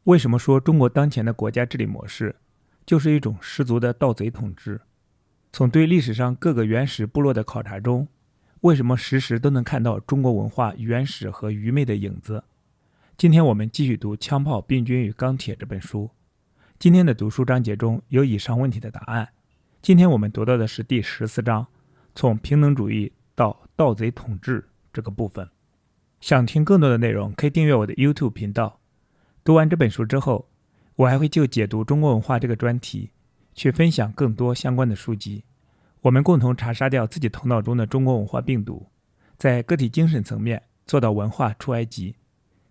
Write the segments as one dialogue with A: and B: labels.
A: 为什么说中国当前的国家治理模式就是一种十足的盗贼统治？从对历史上各个原始部落的考察中，为什么时时都能看到中国文化原始和愚昧的影子？今天我们继续读《枪炮、病菌与钢铁》这本书。今天的读书章节中有以上问题的答案。今天我们读到的是第14章，从平等主义到盗贼统治这个部分。想听更多的内容，可以订阅我的 YouTube 频道。读完这本书之后，我还会就解读中国文化这个专题去分享更多相关的书籍。我们共同查杀掉自己头脑中的中国文化病毒，在个体精神层面做到文化出埃及，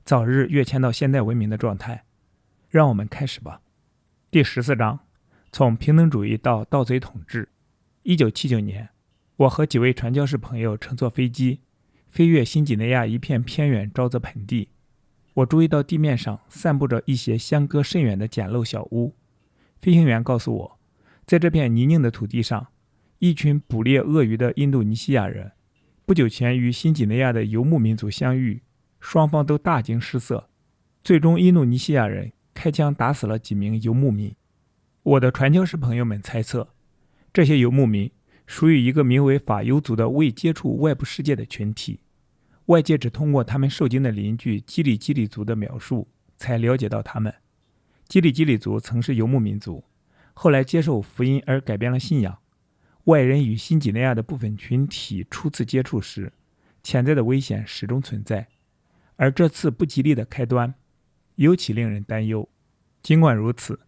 A: 早日跃迁到现代文明的状态。让我们开始吧。第14章，从平等主义到盗贼统治。1979年，我和几位传教士朋友乘坐飞机，飞越新几内亚一片偏远沼泽盆地。我注意到地面上散布着一些相隔甚远的简陋小屋。飞行员告诉我，在这片泥泞的土地上，一群捕猎鳄鱼的印度尼西亚人不久前与新几内亚的游牧民族相遇，双方都大惊失色，最终印度尼西亚人开枪打死了几名游牧民。我的传教士朋友们猜测，这些游牧民属于一个名为法尤族的未接触外部世界的群体。外界只通过他们受惊的邻居基里基里族的描述才了解到他们。基里基里族曾是游牧民族，后来接受福音而改变了信仰。外人与新几内亚的部分群体初次接触时，潜在的危险始终存在，而这次不吉利的开端尤其令人担忧。尽管如此，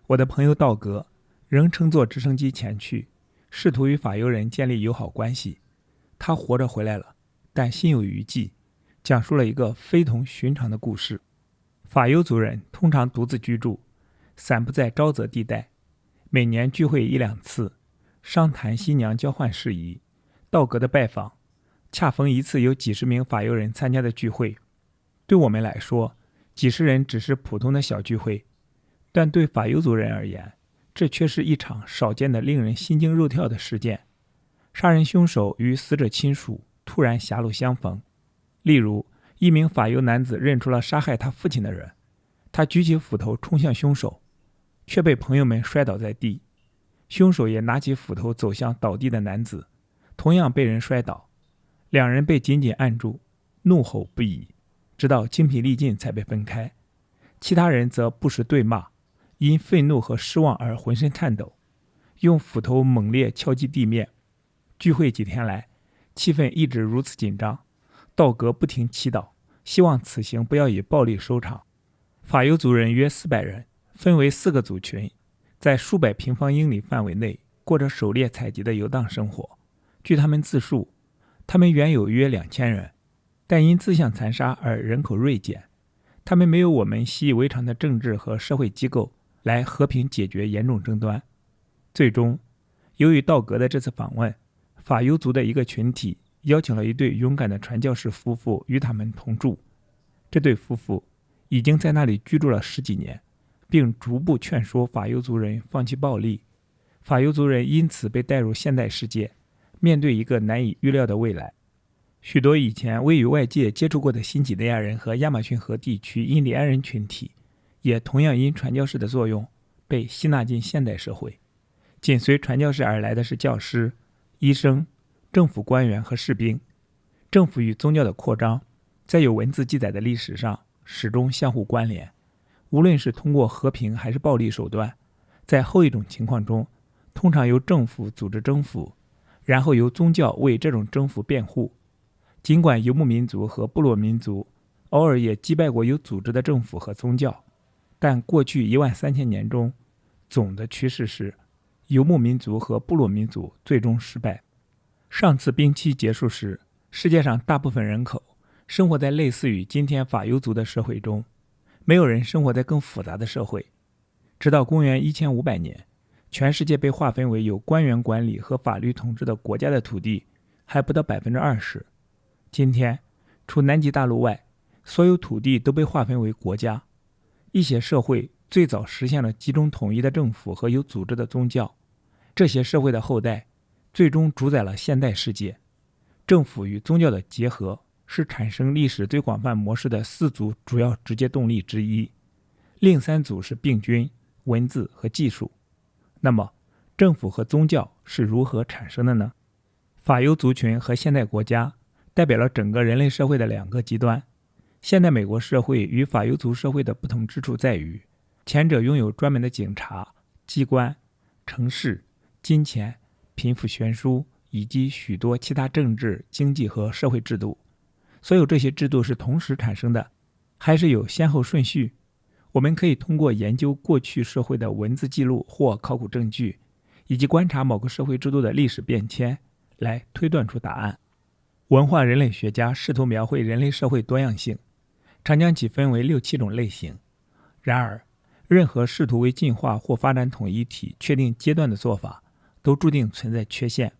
A: 我的朋友道格仍乘坐直升机前去，试图与法尤人建立友好关系。他活着回来了，但心有余悸，讲述了一个非同寻常的故事。法尤族人通常独自居住，散布在沼泽地带，每年聚会1-2次，商谈新娘交换事宜。道格的拜访恰逢一次有几十名法尤人参加的聚会。对我们来说，几十人只是普通的小聚会，但对法尤族人而言，这却是一场少见的令人心惊肉跳的事件。杀人凶手与死者亲属突然狭路相逢。例如，一名法尤男子认出了杀害他父亲的人，他举起斧头冲向凶手，却被朋友们摔倒在地。凶手也拿起斧头走向倒地的男子，同样被人摔倒。两人被紧紧按住，怒吼不已，直到精疲力尽才被分开。其他人则不时对骂，因愤怒和失望而浑身颤抖，用斧头猛烈敲击地面。聚会几天来，气氛一直如此紧张。道格不停祈祷，希望此行不要以暴力收场。法尤族人约400人，分为4个族群，在数百平方英里范围内过着狩猎采集的游荡生活。据他们自述，他们原有约2000人，但因自相残杀而人口锐减。他们没有我们习以为常的政治和社会机构来和平解决严重争端。最终，由于道格的这次访问，法尤族的一个群体邀请了一对勇敢的传教士夫妇与他们同住。这对夫妇已经在那里居住了10几年，并逐步劝说法尤族人放弃暴力。法尤族人因此被带入现代世界，面对一个难以预料的未来。许多以前未与外界接触过的新几内亚人和亚马逊河地区印第安人群体，也同样因传教士的作用被吸纳进现代社会。紧随传教士而来的是教师、医生、政府官员和士兵。政府与宗教的扩张，在有文字记载的历史上始终相互关联。无论是通过和平还是暴力手段，在后一种情况中，通常由政府组织征服，然后由宗教为这种征服辩护。尽管游牧民族和部落民族偶尔也击败过有组织的政府和宗教，但过去13000年中，总的趋势是游牧民族和部落民族最终失败。上次冰期结束时，世界上大部分人口生活在类似于今天法尤族的社会中，没有人生活在更复杂的社会。直到公元1500年，全世界被划分为有官员管理和法律统治的国家的土地还不到20%。今天，除南极大陆外，所有土地都被划分为国家。一些社会最早实现了集中统一的政府和有组织的宗教，这些社会的后代最终主宰了现代世界。政府与宗教的结合是产生历史最广泛模式的4组主要直接动力之一。另3组是病菌、文字和技术。那么，政府和宗教是如何产生的呢？法优族群和现代国家代表了整个人类社会的2个极端。现代美国社会与法优族社会的不同之处在于，前者拥有专门的警察、机关、城市、金钱、贫富悬殊以及许多其他政治、经济和社会制度。所有这些制度是同时产生的，还是有先后顺序？我们可以通过研究过去社会的文字记录或考古证据，以及观察某个社会制度的历史变迁，来推断出答案。文化人类学家试图描绘人类社会多样性，常将其分为6、7种类型。然而，任何试图为进化或发展统一体确定阶段的做法，都注定存在缺陷。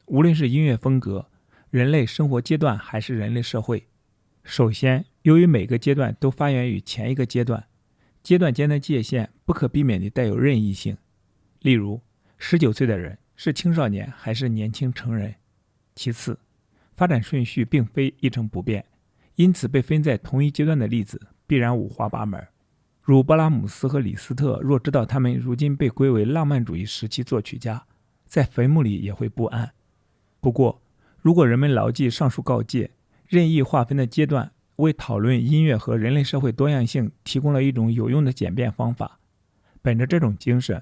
A: 无论是音乐风格、人类生活阶段还是人类社会，首先，由于每个阶段都发源于前一个阶段，阶段间的界限不可避免地带有任意性。例如，19岁的人是青少年还是年轻成人？其次，发展顺序并非一成不变，因此被分在同一阶段的例子必然五花八门。如勃拉姆斯和李斯特若知道他们如今被归为浪漫主义时期作曲家，在坟墓里也会不安。不过，如果人们牢记上述告诫，任意划分的阶段为讨论音乐和人类社会多样性提供了一种有用的简便方法。本着这种精神，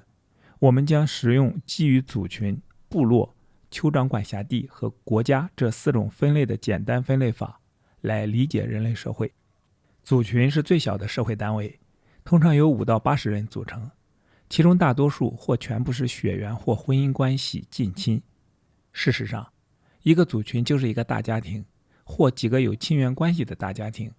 A: 我们将使用基于族群、部落、酋长管辖地和国家这4种分类的简单分类法来理解人类社会。族群是最小的社会单位，通常由5到80人组成，其中大多数或全部是血缘或婚姻关系近亲。事实上，一个族群就是一个大家庭，或几个有亲缘关系的大家庭。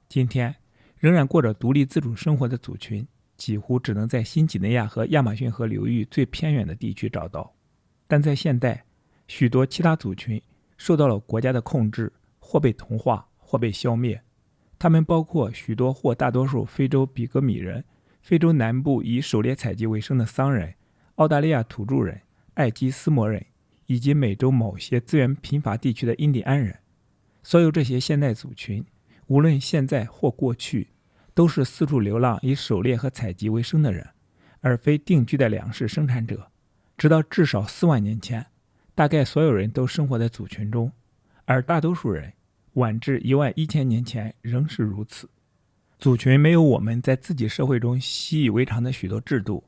A: 今天，仍然过着独立自主生活的族群，几乎只能在新几内亚和亚马逊河流域最偏远的地区找到。但在现代，许多其他族群受到了国家的控制，或被同化，或被消灭。它们包括许多或大多数非洲比格米人、非洲南部以狩猎采集为生的桑人、澳大利亚土著人、爱基斯摩人，以及美洲某些资源贫乏地区的印第安人。所有这些现代族群，无论现在或过去，都是四处流浪以狩猎和采集为生的人，而非定居的粮食生产者。直到至少4万年前，大概所有人都生活在族群中，而大多数人晚至11000年前仍是如此。族群没有我们在自己社会中习以为常的许多制度，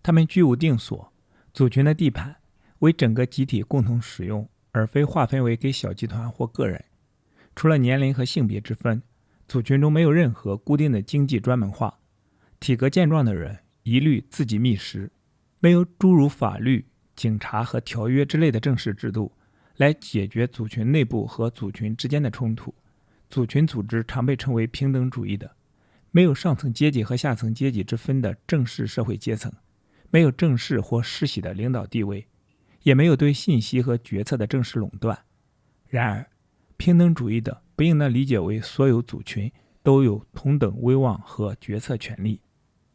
A: 他们居无定所。族群的地盘为整个集体共同使用，而非划分为给小集团或个人。除了年龄和性别之分，族群中没有任何固定的经济专门化，体格健壮的人一律自给觅食，没有诸如法律、警察和条约之类的正式制度来解决族群内部和族群之间的冲突。族群组织常被称为平等主义的，没有上层阶级和下层阶级之分的正式社会阶层，没有正式或世袭的领导地位，也没有对信息和决策的正式垄断。然而，平等主义的不应当理解为所有族群都有同等威望和决策权利。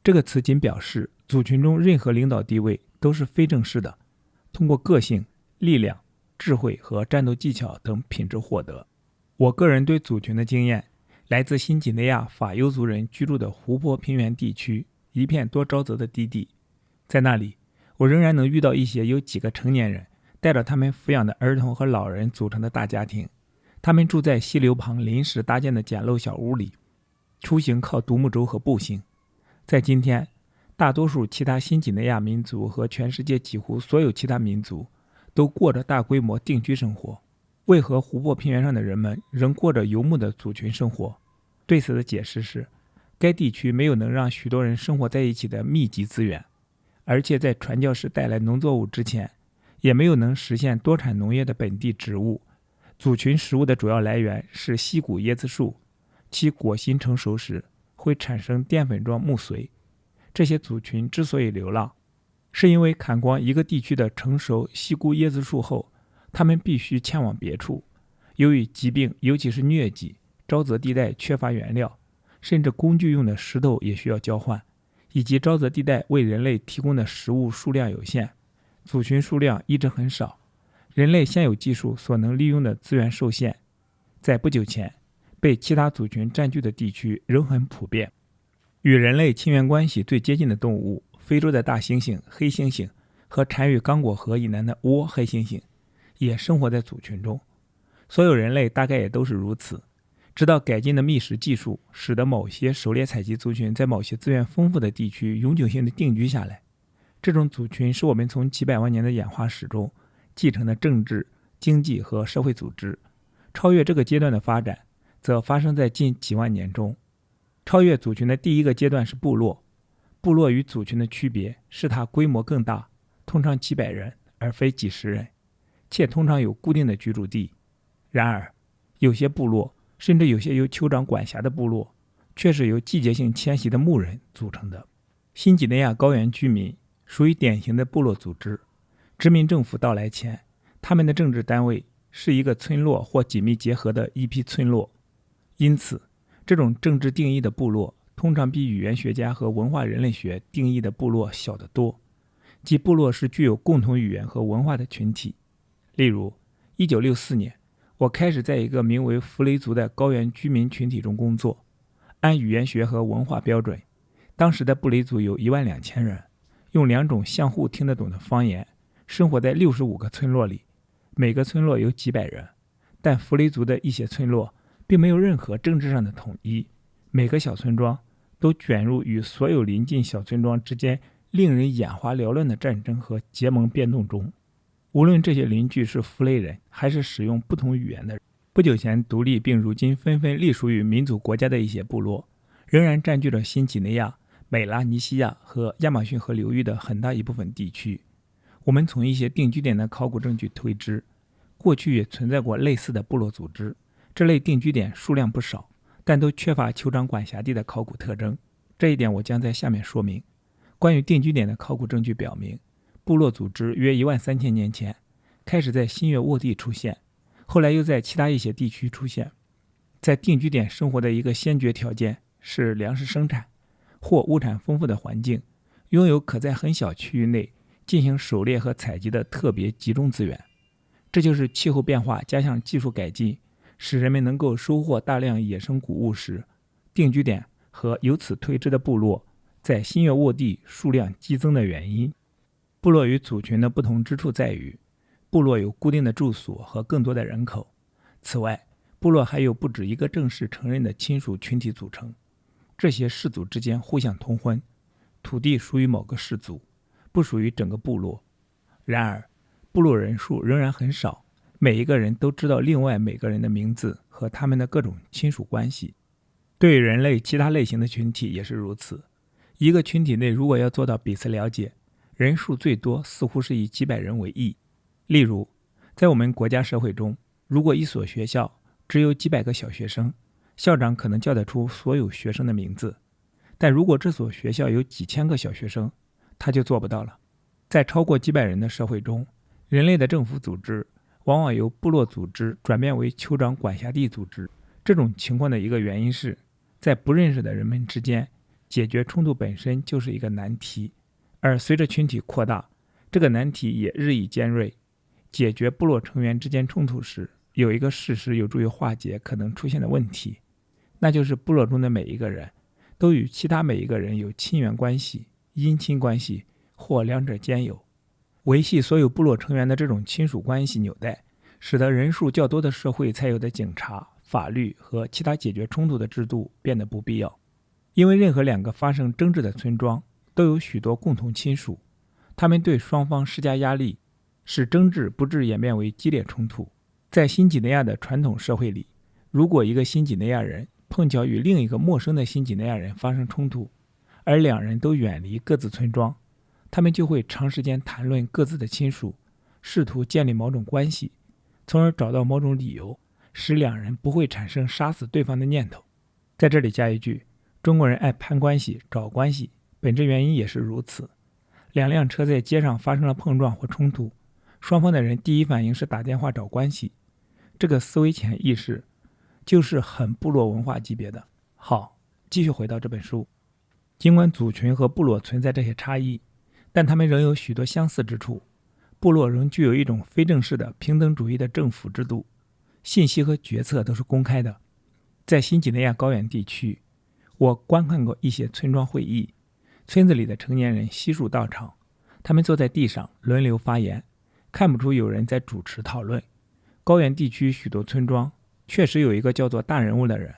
A: 这个词仅表示族群中任何领导地位都是非正式的，通过个性、力量、智慧和战斗技巧等品质获得。我个人对族群的经验来自新几内亚法尤族人居住的湖泊平原地区一片多沼泽的低地。在那里，我仍然能遇到一些由几个成年人带着他们抚养的儿童和老人组成的大家庭。他们住在溪流旁临时搭建的简陋小屋里，出行靠独木舟和步行。在今天，大多数其他新几内亚民族和全世界几乎所有其他民族都过着大规模定居生活。为何湖泊平原上的人们仍过着游牧的族群生活？对此的解释是，该地区没有能让许多人生活在一起的密集资源，而且在传教士带来农作物之前，也没有能实现多产农业的本地植物。族群食物的主要来源是溪谷椰子树，其果心成熟时会产生淀粉状木髓。这些族群之所以流浪，是因为砍光一个地区的成熟溪谷椰子树后，他们必须迁往别处。由于疾病，尤其是疟疾，沼泽地带缺乏原料，甚至工具用的石头也需要交换，以及沼泽地带为人类提供的食物数量有限，族群数量一直很少。人类现有技术所能利用的资源受限，在不久前被其他族群占据的地区仍很普遍。与人类亲缘关系最接近的动物，非洲的大猩猩、黑猩猩和产于刚果河以南的倭黑猩猩，也生活在族群中。所有人类大概也都是如此。直到改进的觅食技术，使得某些狩猎采集族群在某些资源丰富的地区永久性的定居下来。这种族群是我们从几百万年的演化史中继承的政治、经济和社会组织。超越这个阶段的发展，则发生在近几万年中。超越族群的第一个阶段是部落。部落与族群的区别是它规模更大，通常几百人而非几十人，且通常有固定的居住地。然而，有些部落，甚至有些由酋长管辖的部落，却是由季节性迁徙的牧人组成的。新几内亚高原居民属于典型的部落组织。殖民政府到来前，他们的政治单位是一个村落或紧密结合的一批村落。因此，这种政治定义的部落通常比语言学家和文化人类学定义的部落小得多，即部落是具有共同语言和文化的群体。例如，1964年，我开始在一个名为弗雷族的高原居民群体中工作。按语言学和文化标准，当时的布雷族有12000人，用2种相互听得懂的方言，生活在65个村落里，每个村落有几百人。但弗雷族的一些村落并没有任何政治上的统一，每个小村庄都卷入与所有邻近小村庄之间令人眼花缭乱的战争和结盟变动中。无论这些邻居是弗雷人还是使用不同语言的人，不久前独立并如今纷纷隶属于民族国家的一些部落，仍然占据着新几内亚、美拉尼西亚和亚马逊河流域的很大一部分地区。我们从一些定居点的考古证据推知，过去也存在过类似的部落组织。这类定居点数量不少，但都缺乏酋长管辖地的考古特征。这一点我将在下面说明。关于定居点的考古证据表明，部落组织约13000年前开始在新月沃地出现，后来又在其他一些地区出现。在定居点生活的一个先决条件是粮食生产或物产丰富的环境，拥有可在很小区域内进行狩猎和采集的特别集中资源。这就是气候变化加上技术改进，使人们能够收获大量野生谷物时，定居点和由此推知的部落在新月沃地数量激增的原因。部落与族群的不同之处在于，部落有固定的住所和更多的人口。此外，部落还有不止一个正式承认的亲属群体组成，这些氏族之间互相通婚，土地属于某个氏族，不属于整个部落。然而，部落人数仍然很少，每一个人都知道另外每个人的名字和他们的各种亲属关系。对人类其他类型的群体也是如此。一个群体内如果要做到彼此了解，人数最多似乎是以几百人为宜。例如，在我们国家社会中，如果一所学校只有几百个小学生，校长可能叫得出所有学生的名字。但如果这所学校有几千个小学生，他就做不到了。在超过几百人的社会中，人类的政府组织往往由部落组织转变为酋长管辖地组织。这种情况的一个原因是，在不认识的人们之间，解决冲突本身就是一个难题，而随着群体扩大，这个难题也日益尖锐。解决部落成员之间冲突时，有一个事实有助于化解可能出现的问题，那就是部落中的每一个人都与其他每一个人有亲缘关系、姻亲关系或两者兼有。维系所有部落成员的这种亲属关系纽带，使得人数较多的社会才有的警察、法律和其他解决冲突的制度变得不必要。因为任何2个发生争执的村庄都有许多共同亲属，他们对双方施加压力，使争执不致演变为激烈冲突。在新几内亚的传统社会里，如果一个新几内亚人碰巧与另一个陌生的新几内亚人发生冲突，而2人都远离各自村庄，他们就会长时间谈论各自的亲属，试图建立某种关系，从而找到某种理由，使2人不会产生杀死对方的念头。在这里加一句，中国人爱攀关系、找关系，本质原因也是如此。2辆车在街上发生了碰撞或冲突，双方的人第一反应是打电话找关系。这个思维潜意识就是很部落文化级别的。好，继续回到这本书。尽管族群和部落存在这些差异，但他们仍有许多相似之处。部落仍具有一种非正式的平等主义的政府制度，信息和决策都是公开的。在新几内亚高原地区，我观看过一些村庄会议，村子里的成年人悉数到场，他们坐在地上轮流发言，看不出有人在主持讨论。高原地区许多村庄确实有一个叫做大人物的人，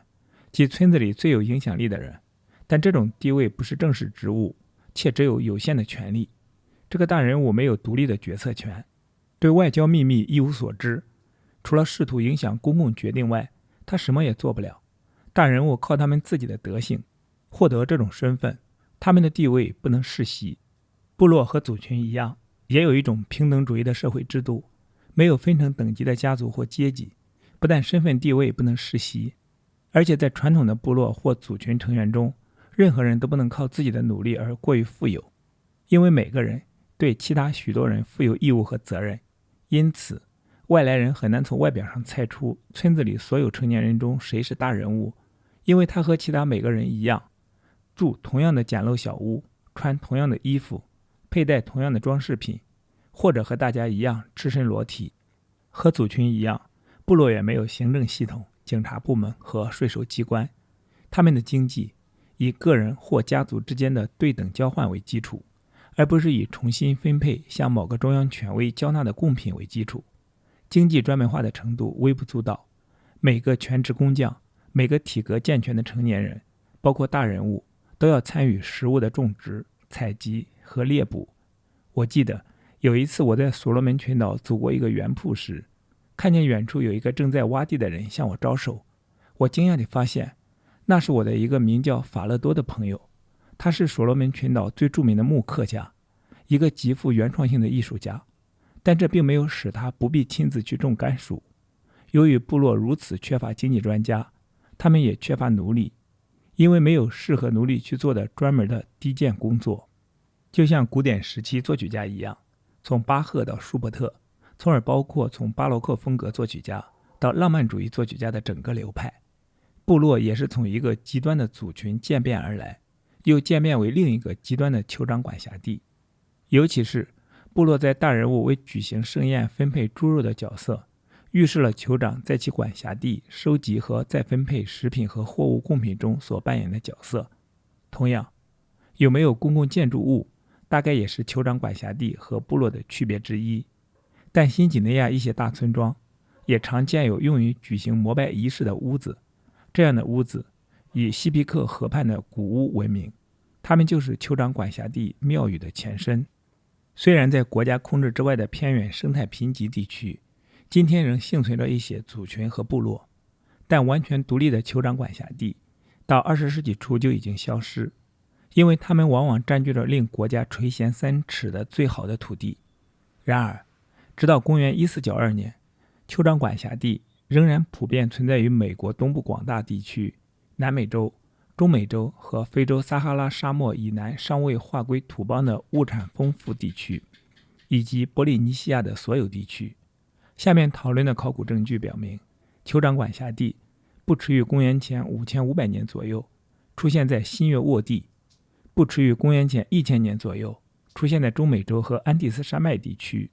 A: 即村子里最有影响力的人，但这种地位不是正式职务，且只有有限的权利。这个大人物没有独立的决策权，对外交秘密一无所知，除了试图影响公共决定外，他什么也做不了。大人物靠他们自己的德行获得这种身份，他们的地位不能世袭。部落和族群一样，也有一种平等主义的社会制度，没有分成等级的家族或阶级，不但身份地位不能世袭，而且在传统的部落或族群成员中，任何人都不能靠自己的努力而过于富有，因为每个人对其他许多人负有义务和责任。因此外来人很难从外表上猜出村子里所有成年人中谁是大人物，因为他和其他每个人一样，住同样的简陋小屋，穿同样的衣服，佩戴同样的装饰品，或者和大家一样赤身裸体。和族群一样，部落也没有行政系统、警察部门和税收机关，他们的经济以个人或家族之间的对等交换为基础，而不是以重新分配向某个中央权威交纳的贡品为基础。经济专门化的程度微不足道，每个全职工匠，每个体格健全的成年人，包括大人物，都要参与食物的种植、采集和猎捕。我记得有一次我在所罗门群岛走过一个园圃时，看见远处有一个正在挖地的人向我招手。我惊讶地发现，那是我的一个名叫法勒多的朋友，他是所罗门群岛最著名的木刻家，一个极富原创性的艺术家。但这并没有使他不必亲自去种甘薯。由于部落如此缺乏经济专家，他们也缺乏奴隶，因为没有适合奴隶去做的专门的低贱工作。就像古典时期作曲家一样，从巴赫到舒伯特，从而包括从巴洛克风格作曲家到浪漫主义作曲家的整个流派。部落也是从一个极端的族群渐变而来，又渐变为另一个极端的酋长管辖地。尤其是部落在大人物为举行盛宴分配猪肉的角色，预示了酋长在其管辖地收集和再分配食品和货物贡品中所扮演的角色。同样，有没有公共建筑物大概也是酋长管辖地和部落的区别之一。但新几内亚一些大村庄也常见有用于举行膜拜仪式的屋子，这样的屋子以西皮克河畔的古屋闻名，它们就是酋长管辖地庙宇的前身。虽然在国家控制之外的偏远生态贫瘠地区，今天仍幸存着一些族群和部落，但完全独立的酋长管辖地到20世纪初就已经消失，因为他们往往占据着令国家垂涎3尺的最好的土地。然而，直到公元1492年，酋长管辖地仍然普遍存在于美国东部广大地区、南美洲、中美洲和非洲撒哈拉沙漠以南尚未划归土邦的物产丰富地区，以及波利尼西亚的所有地区。下面讨论的考古证据表明，酋长管辖地不迟于公元前5500年左右出现在新月沃地，不迟于公元前1000年左右出现在中美洲和安第斯山脉地区。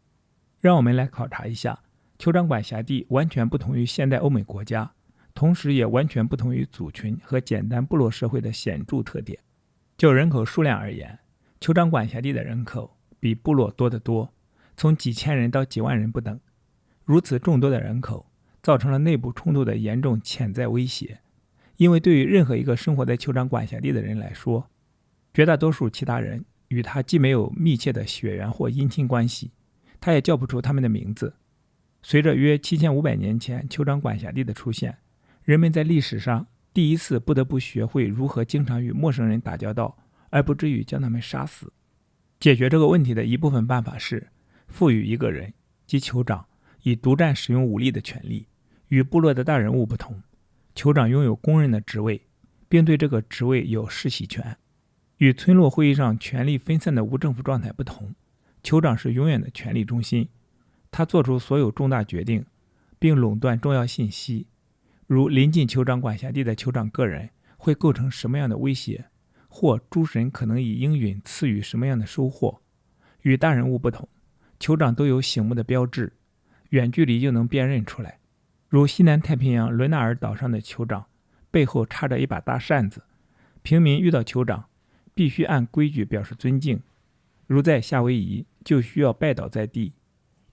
A: 让我们来考察一下酋长管辖地完全不同于现代欧美国家，同时也完全不同于族群和简单部落社会的显著特点。就人口数量而言，酋长管辖地的人口比部落多得多，从几千人到几万人不等。如此众多的人口造成了内部冲突的严重潜在威胁，因为对于任何一个生活在酋长管辖地的人来说，绝大多数其他人与他既没有密切的血缘或姻亲关系，他也叫不出他们的名字。随着约7500年前酋长管辖地的出现，人们在历史上第一次不得不学会如何经常与陌生人打交道，而不至于将他们杀死。解决这个问题的一部分办法是赋予一个人，即酋长，以独占使用武力的权利。与部落的大人物不同，酋长拥有公认的职位，并对这个职位有世袭权。与村落会议上权力分散的无政府状态不同，酋长是永远的权力中心，他做出所有重大决定，并垄断重要信息，如临近酋长管辖地的酋长个人会构成什么样的威胁，或诸神可能以应允赐予什么样的收获。与大人物不同，酋长都有醒目的标志，远距离就能辨认出来，如西南太平洋伦纳尔岛上的酋长背后插着一把大扇子，平民遇到酋长，必须按规矩表示尊敬，如在夏威夷就需要拜倒在地。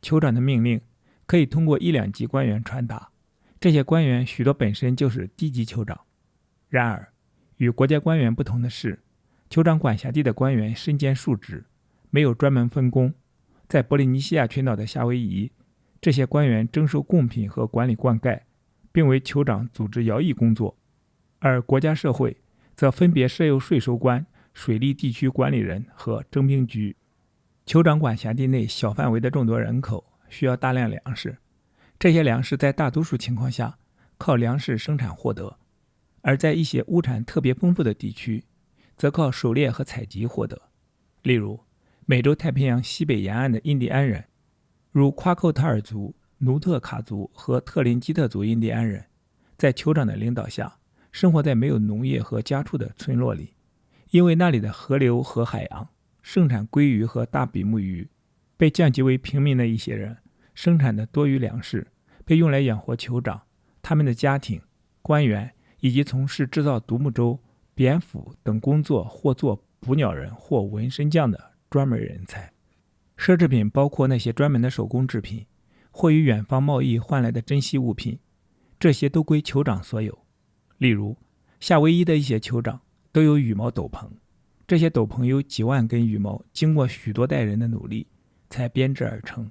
A: 酋长的命令可以通过1、2级官员传达，这些官员许多本身就是低级酋长。然而，与国家官员不同的是，酋长管辖地的官员身兼数职，没有专门分工。在波利尼西亚群岛的夏威夷，这些官员征收贡品和管理灌溉，并为酋长组织徭役工作，而国家社会则分别设有税收官、水利地区管理人和征兵局。酋长管辖地内小范围的众多人口需要大量粮食，这些粮食在大多数情况下靠粮食生产获得，而在一些物产特别丰富的地区，则靠狩猎和采集获得。例如，美洲太平洋西北沿岸的印第安人，如夸寇特尔族、努特卡族和特林基特族印第安人，在酋长的领导下，生活在没有农业和家畜的村落里，因为那里的河流和海洋盛产鲑鱼和大比目鱼，被降级为平民的一些人生产的多余粮食被用来养活酋长、他们的家庭、官员以及从事制造独木舟、蝙蝠等工作或做捕鸟人或纹身匠的专门人才。奢侈品包括那些专门的手工制品，或与远方贸易换来的珍稀物品，这些都归酋长所有。例如，夏威夷的一些酋长都有羽毛斗篷，这些斗篷由几万根羽毛经过许多代人的努力才编织而成，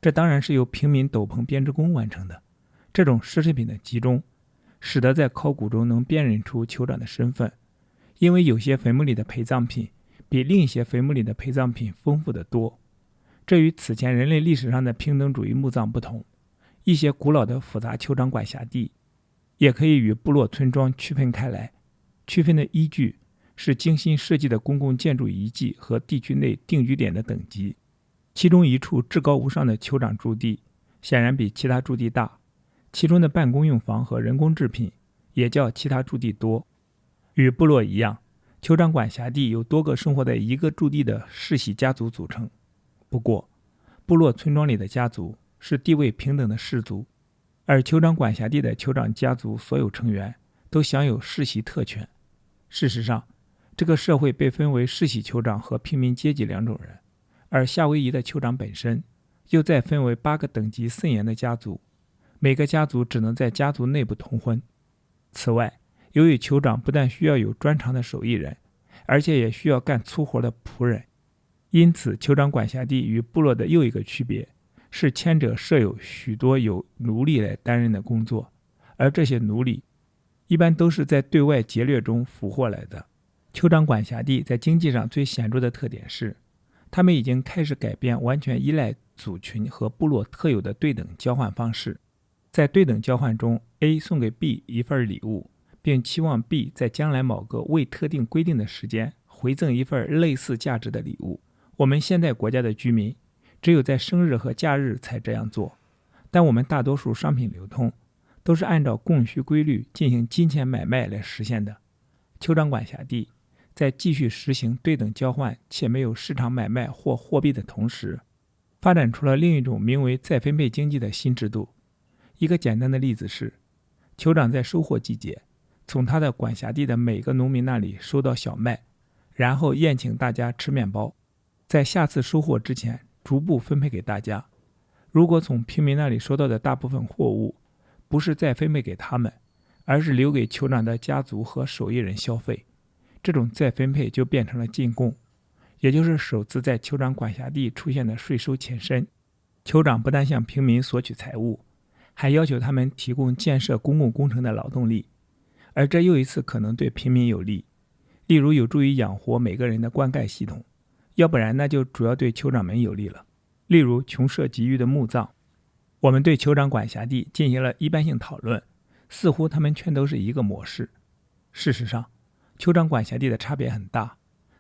A: 这当然是由平民斗篷编织工完成的。这种奢侈品的集中，使得在考古中能辨认出酋长的身份，因为有些坟墓里的陪葬品比另一些坟墓里的陪葬品丰富得多。这与此前人类历史上的平等主义墓葬不同，一些古老的复杂酋长管辖地也可以与部落村庄区分开来，区分的依据是精心设计的公共建筑遗迹和地区内定居点的等级。其中一处至高无上的酋长驻地显然比其他驻地大，其中的办公用房和人工制品也较其他驻地多。与部落一样，酋长管辖地由多个生活在一个驻地的世袭家族组成。不过，部落村庄里的家族是地位平等的氏族，而酋长管辖地的酋长家族所有成员都享有世袭特权。事实上，这个社会被分为世袭酋长和平民阶级两种人，而夏威夷的酋长本身又再分为8个等级森严的家族，每个家族只能在家族内部通婚。此外，由于酋长不但需要有专长的手艺人，而且也需要干粗活的仆人，因此酋长管辖地与部落的又一个区别是前者设有许多由奴隶来担任的工作，而这些奴隶一般都是在对外劫掠中俘获来的。酋长管辖地在经济上最显著的特点是，他们已经开始改变完全依赖族群和部落特有的对等交换方式。在对等交换中， A 送给 B 一份礼物，并期望 B 在将来某个未特定规定的时间回赠一份类似价值的礼物。我们现代国家的居民只有在生日和假日才这样做，但我们大多数商品流通都是按照供需规律进行金钱买卖来实现的。酋长管辖地在继续实行对等交换且没有市场买卖或货币的同时，发展出了另一种名为再分配经济的新制度。一个简单的例子是，酋长在收获季节从他的管辖地的每个农民那里收到小麦，然后宴请大家吃面包，在下次收获之前逐步分配给大家。如果从平民那里收到的大部分货物不是再分配给他们，而是留给酋长的家族和手艺人消费，这种再分配就变成了进贡，也就是首次在酋长管辖地出现的税收前身。酋长不但向平民索取财物，还要求他们提供建设公共工程的劳动力，而这又一次可能对平民有利，例如有助于养活每个人的灌溉系统，要不然那就主要对酋长们有利了。例如穷奢极欲的墓葬。我们对酋长管辖地进行了一般性讨论，似乎他们全都是一个模式。事实上，酋长管辖地的差别很大。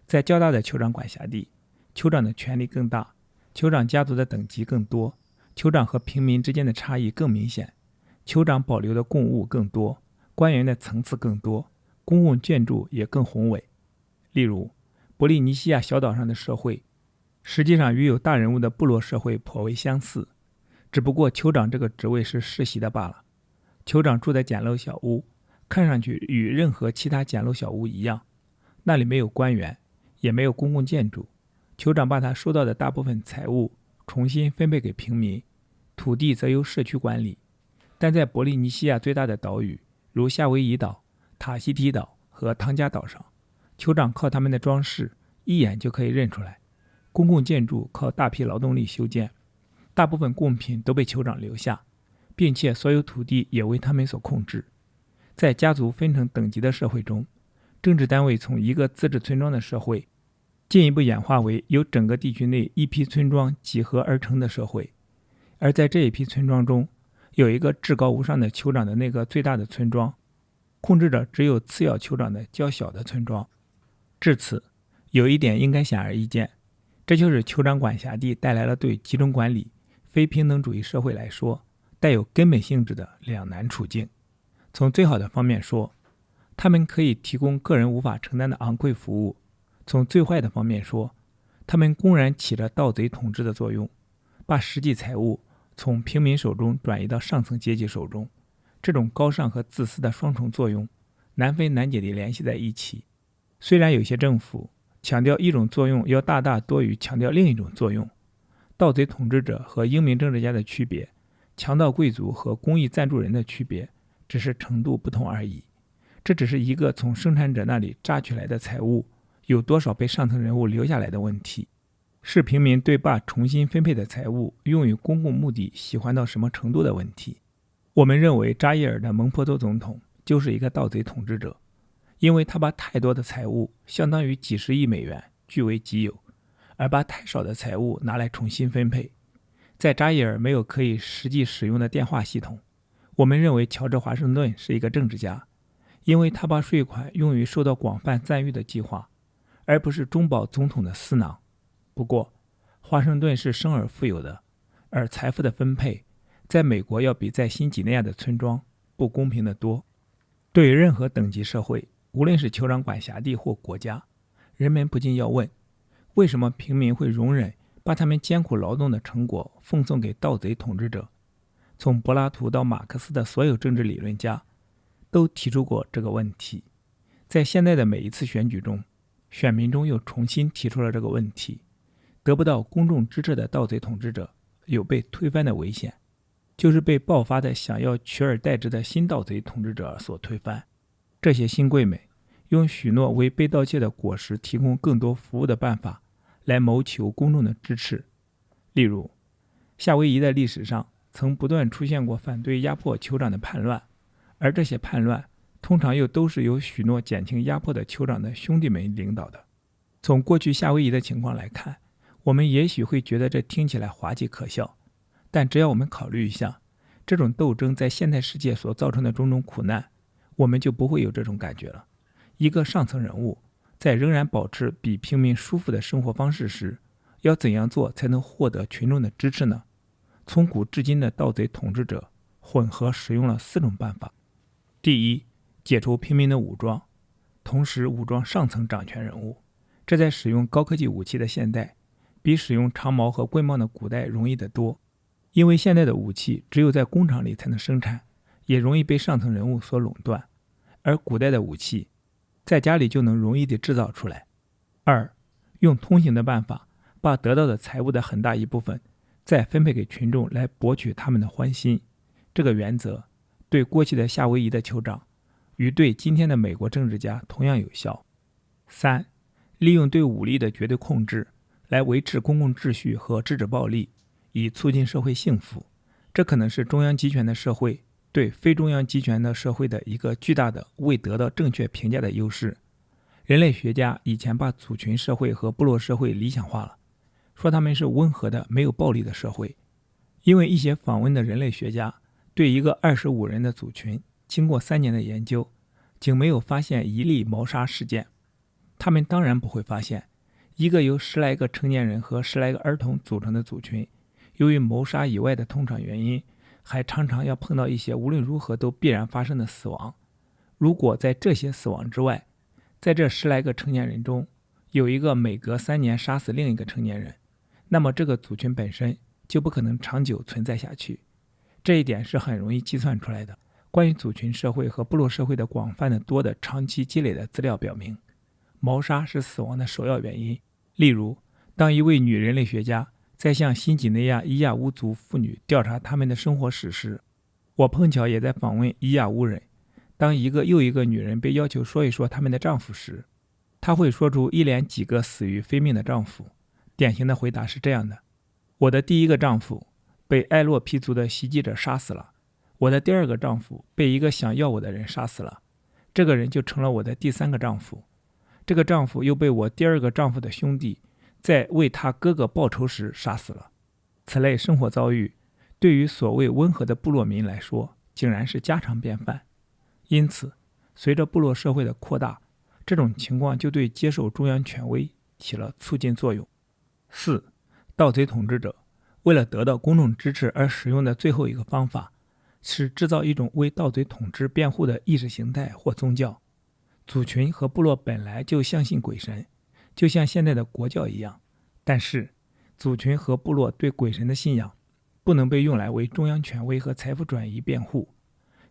A: 在较大的酋长管辖地，酋长的权力更大，酋长家族的等级更多，酋长和平民之间的差异更明显，酋长保留的贡物更多，官员的层次更多，公共建筑也更宏伟。例如，波利尼西亚小岛上的社会实际上与有大人物的部落社会颇为相似，只不过酋长这个职位是世袭的罢了。酋长住在简陋小屋，看上去与任何其他简陋小屋一样，那里没有官员，也没有公共建筑，酋长把他收到的大部分财物重新分配给平民，土地则由社区管理。但在波利尼西亚最大的岛屿，如夏威夷岛、塔希提岛和汤加岛上，酋长靠他们的装饰一眼就可以认出来。公共建筑靠大批劳动力修建，大部分贡品都被酋长留下，并且所有土地也为他们所控制。在家族分成等级的社会中，政治单位从一个自治村庄的社会进一步演化为由整个地区内一批村庄集合而成的社会。而在这一批村庄中，有一个至高无上的酋长的那个最大的村庄，控制着只有次要酋长的较小的村庄。至此，有一点应该显而易见，这就是酋长管辖地带来了对集中管理、非平等主义社会来说带有根本性质的两难处境。从最好的方面说，他们可以提供个人无法承担的昂贵服务；从最坏的方面说，他们公然起着盗贼统治的作用，把实际财物从平民手中转移到上层阶级手中。这种高尚和自私的双重作用难分难解地联系在一起。虽然有些政府强调一种作用要大大多于强调另一种作用，盗贼统治者和英明政治家的区别，强盗贵族和公益赞助人的区别，只是程度不同而已。这只是一个从生产者那里榨取来的财物有多少被上层人物留下来的问题，是平民对把重新分配的财物用于公共目的喜欢到什么程度的问题。我们认为扎伊尔的蒙颇多总统就是一个盗贼统治者，因为他把太多的财物相当于几十亿美元据为己有，而把太少的财物拿来重新分配。在扎伊尔没有可以实际使用的电话系统，我们认为乔治华盛顿是一个政治家，因为他把税款用于受到广泛赞誉的计划，而不是中饱总统的私囊。不过，华盛顿是生而富有的，而财富的分配在美国要比在新几内亚的村庄不公平得多。对于任何等级社会，无论是酋长管辖地或国家，人们不禁要问，为什么平民会容忍把他们艰苦劳动的成果奉送给盗贼统治者？从柏拉图到马克思的所有政治理论家都提出过这个问题。在现在的每一次选举中，选民中又重新提出了这个问题。得不到公众支持的盗贼统治者有被推翻的危险，就是被爆发的想要取而代之的新盗贼统治者所推翻。这些新贵们用许诺为被盗窃的果实提供更多服务的办法来谋求公众的支持。例如，夏威夷的历史上曾不断出现过反对压迫酋长的叛乱，而这些叛乱通常又都是由许诺减轻压迫的酋长的兄弟们领导的。从过去夏威夷的情况来看，我们也许会觉得这听起来滑稽可笑，但只要我们考虑一下这种斗争在现代世界所造成的种种苦难，我们就不会有这种感觉了。一个上层人物在仍然保持比平民舒服的生活方式时，要怎样做才能获得群众的支持呢？从古至今的盗贼统治者混合使用了4种办法。第一，解除平民的武装，同时武装上层掌权人物。这在使用高科技武器的现代比使用长矛和棍棒的古代容易得多，因为现代的武器只有在工厂里才能生产，也容易被上层人物所垄断，而古代的武器在家里就能容易地制造出来。二，用通行的办法把得到的财物的很大一部分再分配给群众来博取他们的欢心。这个原则对过去的夏威夷的酋长与对今天的美国政治家同样有效。三，利用对武力的绝对控制来维持公共秩序和制止暴力，以促进社会幸福。这可能是中央集权的社会对非中央集权的社会的一个巨大的未得到正确评价的优势。人类学家以前把族群社会和部落社会理想化了，说他们是温和的没有暴力的社会。因为一些访问的人类学家对一个25人的族群经过3年的研究，竟没有发现一例谋杀事件。他们当然不会发现一个由10来个成年人和10来个儿童组成的族群，由于谋杀以外的通常原因，还常常要碰到一些无论如何都必然发生的死亡。如果在这些死亡之外，在这10来个成年人中有一个每隔3年杀死另一个成年人，那么这个族群本身就不可能长久存在下去。这一点是很容易计算出来的。关于族群社会和部落社会的广泛的多的长期积累的资料表明，谋杀是死亡的首要原因。例如，当一位女人类学家在向新几内亚伊亚乌族妇女调查她们的生活史时，我碰巧也在访问伊亚乌人。当一个又一个女人被要求说一说她们的丈夫时，她会说出一连几个死于非命的丈夫。典型的回答是这样的：我的第一个丈夫被埃洛皮族的袭击者杀死了，我的第二个丈夫被一个想要我的人杀死了，这个人就成了我的第三个丈夫，这个丈夫又被我第二个丈夫的兄弟在为他哥哥报仇时杀死了。此类生活遭遇对于所谓温和的部落民来说竟然是家常便饭。因此，随着部落社会的扩大，这种情况就对接受中央权威起了促进作用。4. 盗贼统治者为了得到公众支持而使用的最后一个方法是制造一种为盗贼统治辩护的意识形态或宗教。族群和部落本来就相信鬼神，就像现在的国教一样，但是族群和部落对鬼神的信仰不能被用来为中央权威和财富转移辩护，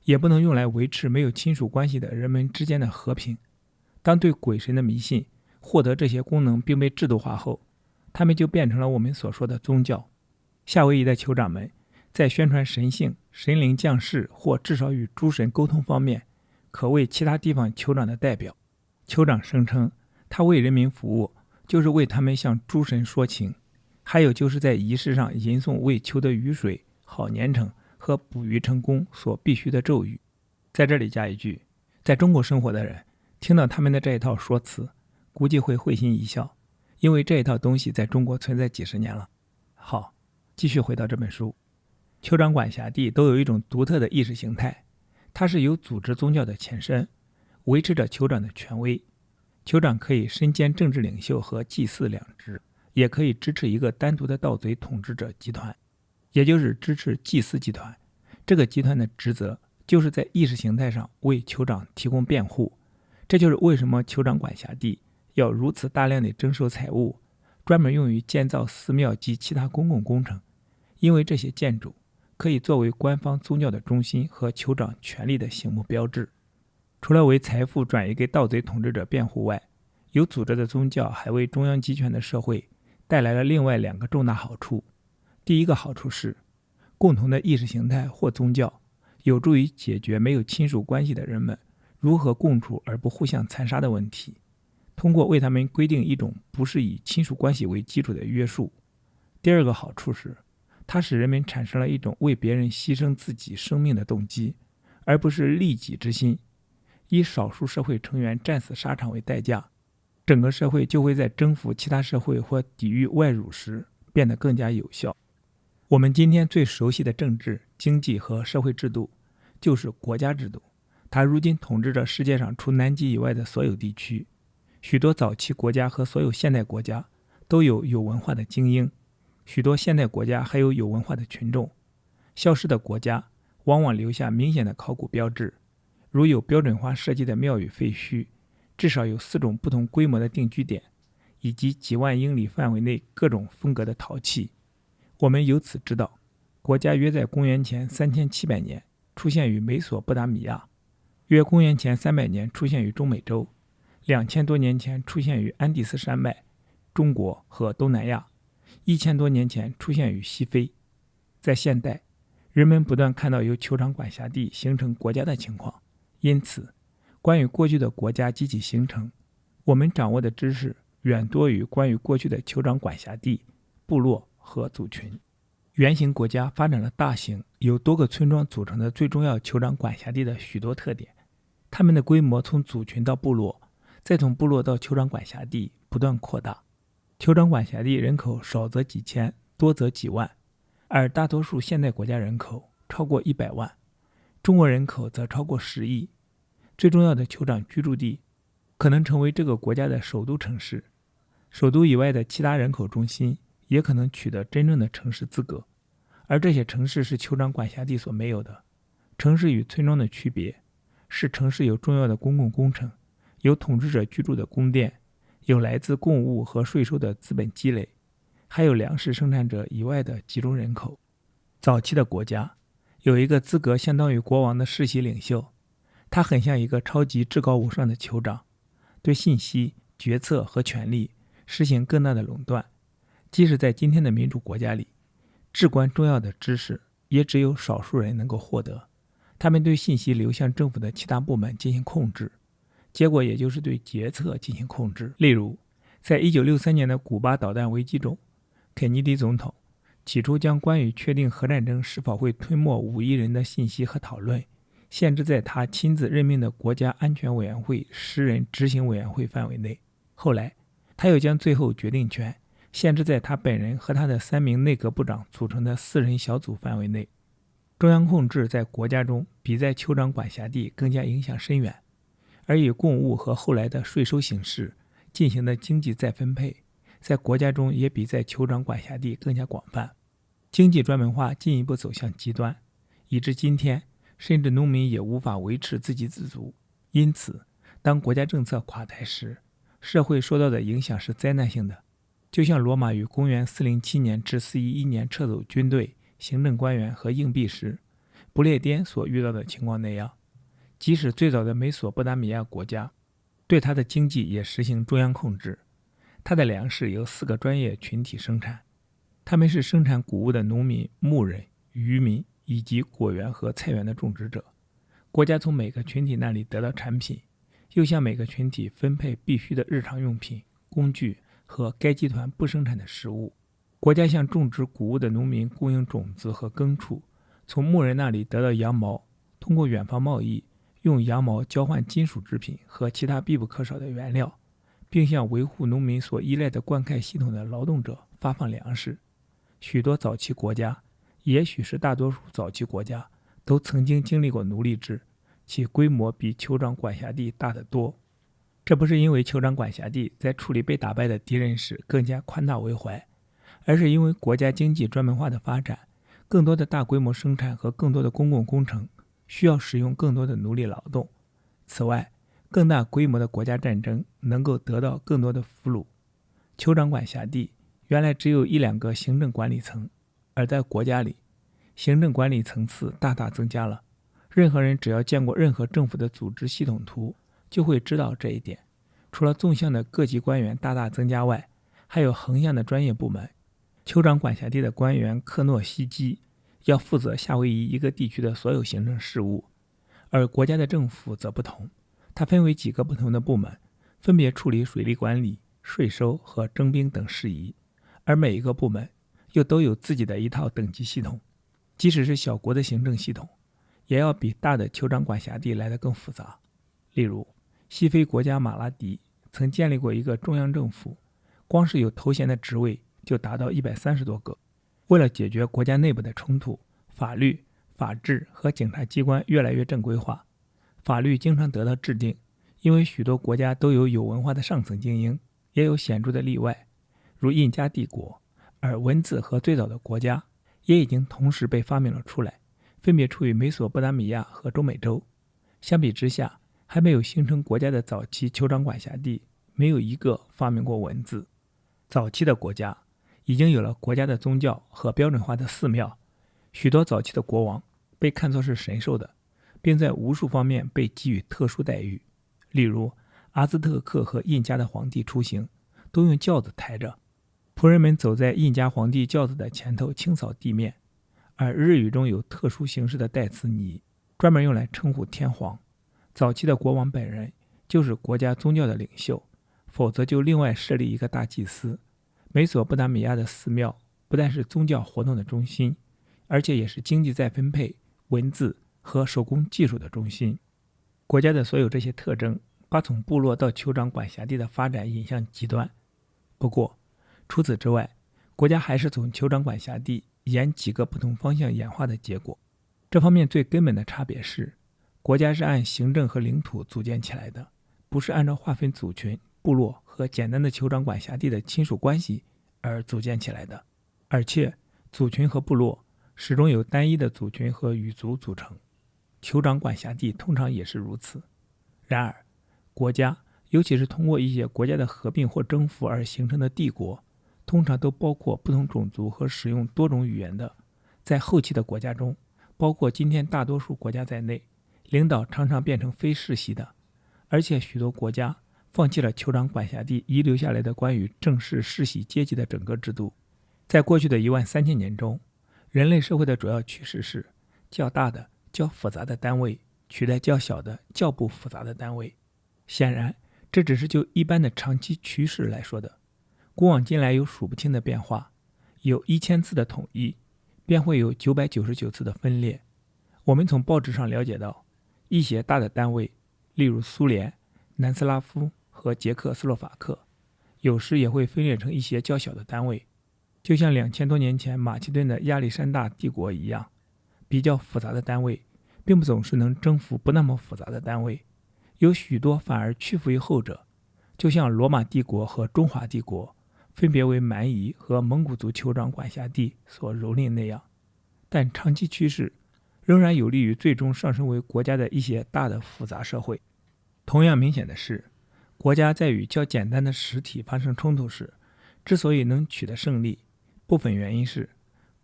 A: 也不能用来维持没有亲属关系的人们之间的和平。当对鬼神的迷信获得这些功能并被制度化后，他们就变成了我们所说的宗教。夏威夷的酋长们在宣传神性、神灵降世或至少与诸神沟通方面，可谓其他地方酋长的代表。酋长声称他为人民服务，就是为他们向诸神说情，还有就是在仪式上吟诵为求得雨水、好年成和捕鱼成功所必须的咒语。在这里加一句，在中国生活的人听到他们的这一套说辞，估计会会心一笑，因为这一套东西在中国存在几十年了。好，继续回到这本书。酋长管辖地都有一种独特的意识形态，它是有组织宗教的前身，维持着酋长的权威。酋长可以身兼政治领袖和祭祀两职，也可以支持一个单独的盗贼统治者集团，也就是支持祭祀集团。这个集团的职责就是在意识形态上为酋长提供辩护。这就是为什么酋长管辖地要如此大量的征收财物，专门用于建造寺庙及其他公共工程，因为这些建筑可以作为官方宗教的中心和酋长权力的醒目标志。除了为财富转移给盗贼统治者辩护外，有组织的宗教还为中央集权的社会带来了另外2个重大好处。第一个好处是，共同的意识形态或宗教有助于解决没有亲属关系的人们如何共处而不互相残杀的问题，通过为他们规定一种不是以亲属关系为基础的约束。第二个好处是，它使人们产生了一种为别人牺牲自己生命的动机，而不是利己之心。以少数社会成员战死沙场为代价，整个社会就会在征服其他社会或抵御外辱时变得更加有效。我们今天最熟悉的政治、经济和社会制度就是国家制度，它如今统治着世界上除南极以外的所有地区。许多早期国家和所有现代国家都有文化的精英，许多现代国家还有文化的群众。消失的国家往往留下明显的考古标志，如有标准化设计的庙宇废墟，至少有4种不同规模的定居点，以及几万英里范围内各种风格的陶器。我们由此知道，国家约在公元前3700年出现于美索不达米亚，约公元前300年出现于中美洲，2000多年前出现于安第斯山脉、中国和东南亚，1000多年前出现于西非。在现代，人们不断看到由酋长管辖地形成国家的情况，因此关于过去的国家及其形成，我们掌握的知识远多于关于过去的酋长管辖地、部落和族群。原型国家发展了大型由多个村庄组成的最重要酋长管辖地的许多特点，它们的规模从族群到部落，再从部落到酋长管辖地不断扩大。酋长管辖地人口少则几千，多则几万，而大多数现代国家人口超过100万，中国人口则超过10亿。最重要的酋长居住地可能成为这个国家的首都城市，首都以外的其他人口中心也可能取得真正的城市资格，而这些城市是酋长管辖地所没有的。城市与村庄的区别是，城市有重要的公共工程，有统治者居住的宫殿，有来自贡物和税收的资本积累，还有粮食生产者以外的集中人口。早期的国家有一个资格相当于国王的世袭领袖，他很像一个超级至高无上的酋长，对信息、决策和权力实行更大的垄断。即使在今天的民主国家里，至关重要的知识也只有少数人能够获得，他们对信息流向政府的其他部门进行控制，结果也就是对决策进行控制。例如，在1963年的古巴导弹危机中，肯尼迪总统起初将关于确定核战争是否会吞没5亿人的信息和讨论限制在他亲自任命的国家安全委员会10人执行委员会范围内。后来，他又将最后决定权限制在他本人和他的3名内阁部长组成的4人小组范围内。中央控制在国家中比在酋长管辖地更加影响深远，而以公务和后来的税收形式进行的经济再分配，在国家中也比在酋长管辖地更加广泛。经济专门化进一步走向极端，以致今天甚至农民也无法维持自给自足。因此，当国家政策垮台时，社会受到的影响是灾难性的，就像罗马于公元407年至411年撤走军队、行政官员和硬币时，不列颠所遇到的情况那样。即使最早的美索不达米亚国家对它的经济也实行中央控制，它的粮食由4个专业群体生产，他们是生产谷物的农民、牧人、渔民以及果园和菜园的种植者。国家从每个群体那里得到产品，又向每个群体分配必需的日常用品、工具和该集团不生产的食物。国家向种植谷物的农民供应种子和耕畜，从牧人那里得到羊毛，通过远方贸易用羊毛交换金属制品和其他必不可少的原料，并向维护农民所依赖的灌溉系统的劳动者发放粮食。许多早期国家，也许是大多数早期国家，都曾经经历过奴隶制，其规模比酋长管辖地大得多。这不是因为酋长管辖地在处理被打败的敌人时更加宽大为怀，而是因为国家经济专门化的发展，更多的大规模生产和更多的公共工程需要使用更多的奴隶劳动。此外，更大规模的国家战争能够得到更多的俘虏。酋长管辖地原来只有1-2个行政管理层，而在国家里，行政管理层次大大增加了。任何人只要见过任何政府的组织系统图，就会知道这一点。除了纵向的各级官员大大增加外，还有横向的专业部门。酋长管辖地的官员克诺西基要负责夏威夷一个地区的所有行政事务，而国家的政府则不同，它分为几个不同的部门，分别处理水利管理、税收和征兵等事宜，而每一个部门又都有自己的一套等级系统。即使是小国的行政系统，也要比大的酋长管辖地来得更复杂。例如，西非国家马拉迪曾建立过一个中央政府，光是有头衔的职位就达到130多个。为了解决国家内部的冲突，法律、法治和警察机关越来越正规化。法律经常得到制定，因为许多国家都有文化的上层精英，也有显著的例外，如印加帝国，而文字和最早的国家也已经同时被发明了出来，分别处于美索不达米亚和中美洲。相比之下，还没有形成国家的早期酋长管辖地没有一个发明过文字。早期的国家已经有了国家的宗教和标准化的寺庙，许多早期的国王被看作是神兽的，并在无数方面被给予特殊待遇。例如，阿兹特克和印加的皇帝出行都用轿子抬着，仆人们走在印加皇帝轿子的前头清扫地面，而日语中有特殊形式的代词拟，专门用来称呼天皇。早期的国王本人就是国家宗教的领袖，否则就另外设立一个大祭司。美索不达米亚的寺庙不但是宗教活动的中心，而且也是经济再分配、文字和手工技术的中心。国家的所有这些特征把从部落到酋长管辖地的发展引向极端。不过，除此之外，国家还是从酋长管辖地沿几个不同方向演化的结果。这方面最根本的差别是，国家是按行政和领土组建起来的，不是按照划分族群、部落和简单的酋长管辖地的亲属关系而组建起来的。而且，族群和部落始终由单一的族群和语族组成，酋长管辖地通常也是如此。然而，国家，尤其是通过一些国家的合并或征服而形成的帝国，通常都包括不同种族和使用多种语言的。在后期的国家中，包括今天大多数国家在内，领导常常变成非世袭的，而且许多国家放弃了酋长管辖地遗留下来的关于正式世袭阶级的整个制度。在过去的13000年中，人类社会的主要趋势是较大的、较复杂的单位取代较小的、较不复杂的单位。显然，这只是就一般的长期趋势来说的。古往今来有数不清的变化，有1000次的统一，便会有999次的分裂。我们从报纸上了解到，一些大的单位，例如苏联、南斯拉夫和捷克斯洛伐克，有时也会分裂成一些较小的单位，就像2000多年前马其顿的亚历山大帝国一样。比较复杂的单位并不总是能征服不那么复杂的单位，有许多反而屈服于后者，就像罗马帝国和中华帝国分别为蛮夷和蒙古族酋长管辖地所蹂躏那样。但长期趋势仍然有利于最终上升为国家的一些大的复杂社会。同样明显的是，国家在与较简单的实体发生冲突时，之所以能取得胜利，部分原因是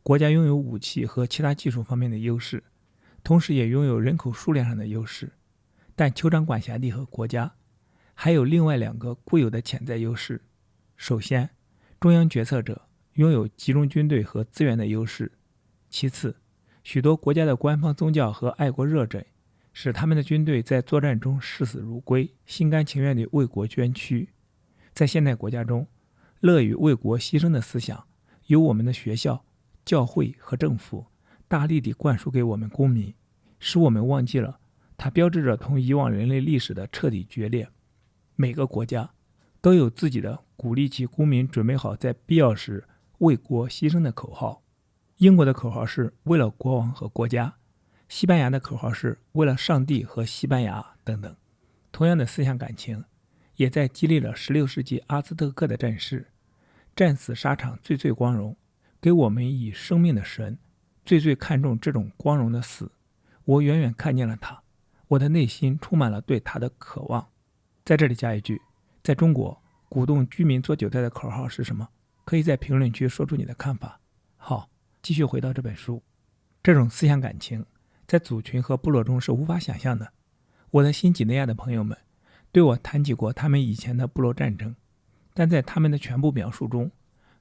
A: 国家拥有武器和其他技术方面的优势，同时也拥有人口数量上的优势。但酋长管辖地和国家还有另外2个固有的潜在优势。首先，中央决策者拥有集中军队和资源的优势。其次，许多国家的官方宗教和爱国热忱使他们的军队在作战中视死如归，心甘情愿地为国捐躯。在现代国家中，乐于为国牺牲的思想由我们的学校、教会和政府大力地灌输给我们公民，使我们忘记了它标志着同以往人类历史的彻底决裂。每个国家都有自己的鼓励其公民准备好在必要时为国牺牲的口号。英国的口号是为了国王和国家，西班牙的口号是为了上帝和西班牙等等。同样的思想感情也在激励了16世纪阿兹特克的战士，战死沙场最最光荣，给我们以生命的神最最看重这种光荣的死。我远远看见了他，我的内心充满了对他的渴望。在这里加一句，在中国鼓动居民做韭菜的口号是什么？可以在评论区说出你的看法。好，继续回到这本书。这种思想感情在族群和部落中是无法想象的。我的新几内亚的朋友们对我谈起过他们以前的部落战争，但在他们的全部描述中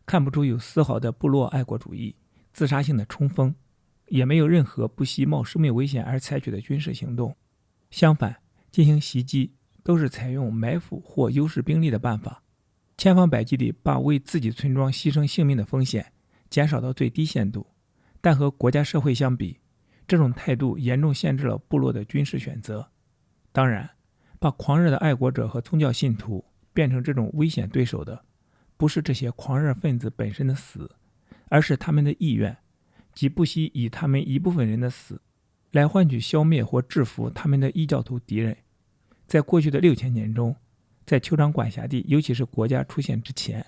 A: 看不出有丝毫的部落爱国主义、自杀性的冲锋，也没有任何不惜冒生命危险而采取的军事行动。相反，进行袭击都是采用埋伏或优势兵力的办法，千方百计地把为自己村庄牺牲性命的风险减少到最低限度。但和国家社会相比，这种态度严重限制了部落的军事选择。当然，把狂热的爱国者和宗教信徒变成这种危险对手的，不是这些狂热分子本身的死，而是他们的意愿，即不惜以他们一部分人的死来换取消灭或制服他们的异教徒敌人。在过去的6000年中，在酋长管辖地，尤其是国家出现之前，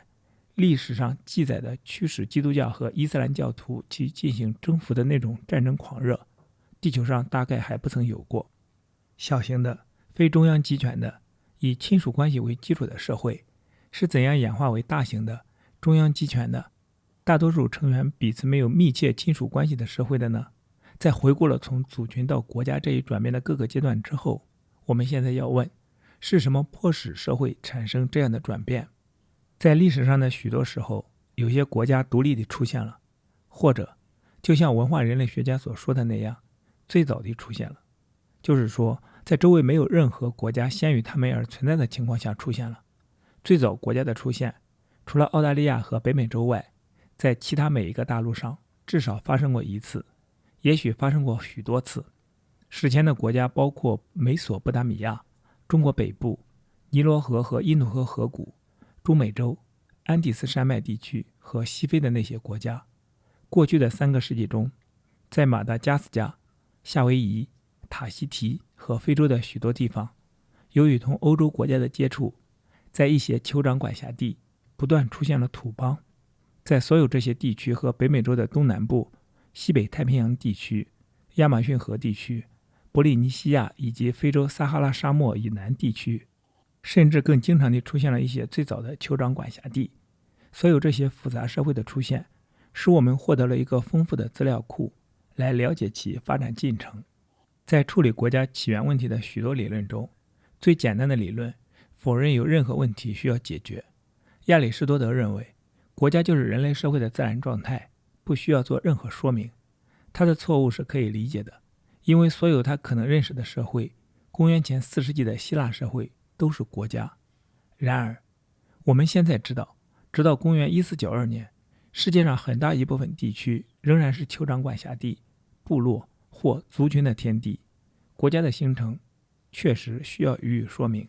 A: 历史上记载的驱使基督教和伊斯兰教徒去进行征服的那种战争狂热，地球上大概还不曾有过。小型的、非中央集权的、以亲属关系为基础的社会是怎样演化为大型的、中央集权的、大多数成员彼此没有密切亲属关系的社会的呢？在回顾了从族群到国家这一转变的各个阶段之后，我们现在要问，是什么迫使社会产生这样的转变？在历史上的许多时候，有些国家独立地出现了，或者就像文化人类学家所说的那样，最早地出现了。就是说，在周围没有任何国家先于他们而存在的情况下出现了。最早国家的出现，除了澳大利亚和北美洲外，在其他每一个大陆上至少发生过一次，也许发生过许多次。史前的国家包括美索不达米亚、中国北部、尼罗河和印度河河谷、中美洲、安第斯山脉地区和西非的那些国家。过去的3个世纪中，在马达加斯加、夏威夷、塔希提和非洲的许多地方，由于同欧洲国家的接触，在一些酋长管辖地不断出现了土邦。在所有这些地区和北美洲的东南部、西北太平洋地区、亚马逊河地区、波利尼西亚以及非洲撒哈拉沙漠以南地区，甚至更经常地出现了一些最早的酋长管辖地。所有这些复杂社会的出现，使我们获得了一个丰富的资料库，来了解其发展进程。在处理国家起源问题的许多理论中，最简单的理论否认有任何问题需要解决。亚里士多德认为，国家就是人类社会的自然状态，不需要做任何说明。他的错误是可以理解的，因为所有他可能认识的社会，公元前4世纪的希腊社会都是国家。然而，我们现在知道，直到公元1492年，世界上很大一部分地区仍然是酋长管辖地、部落或族群的天地。国家的形成确实需要予以说明。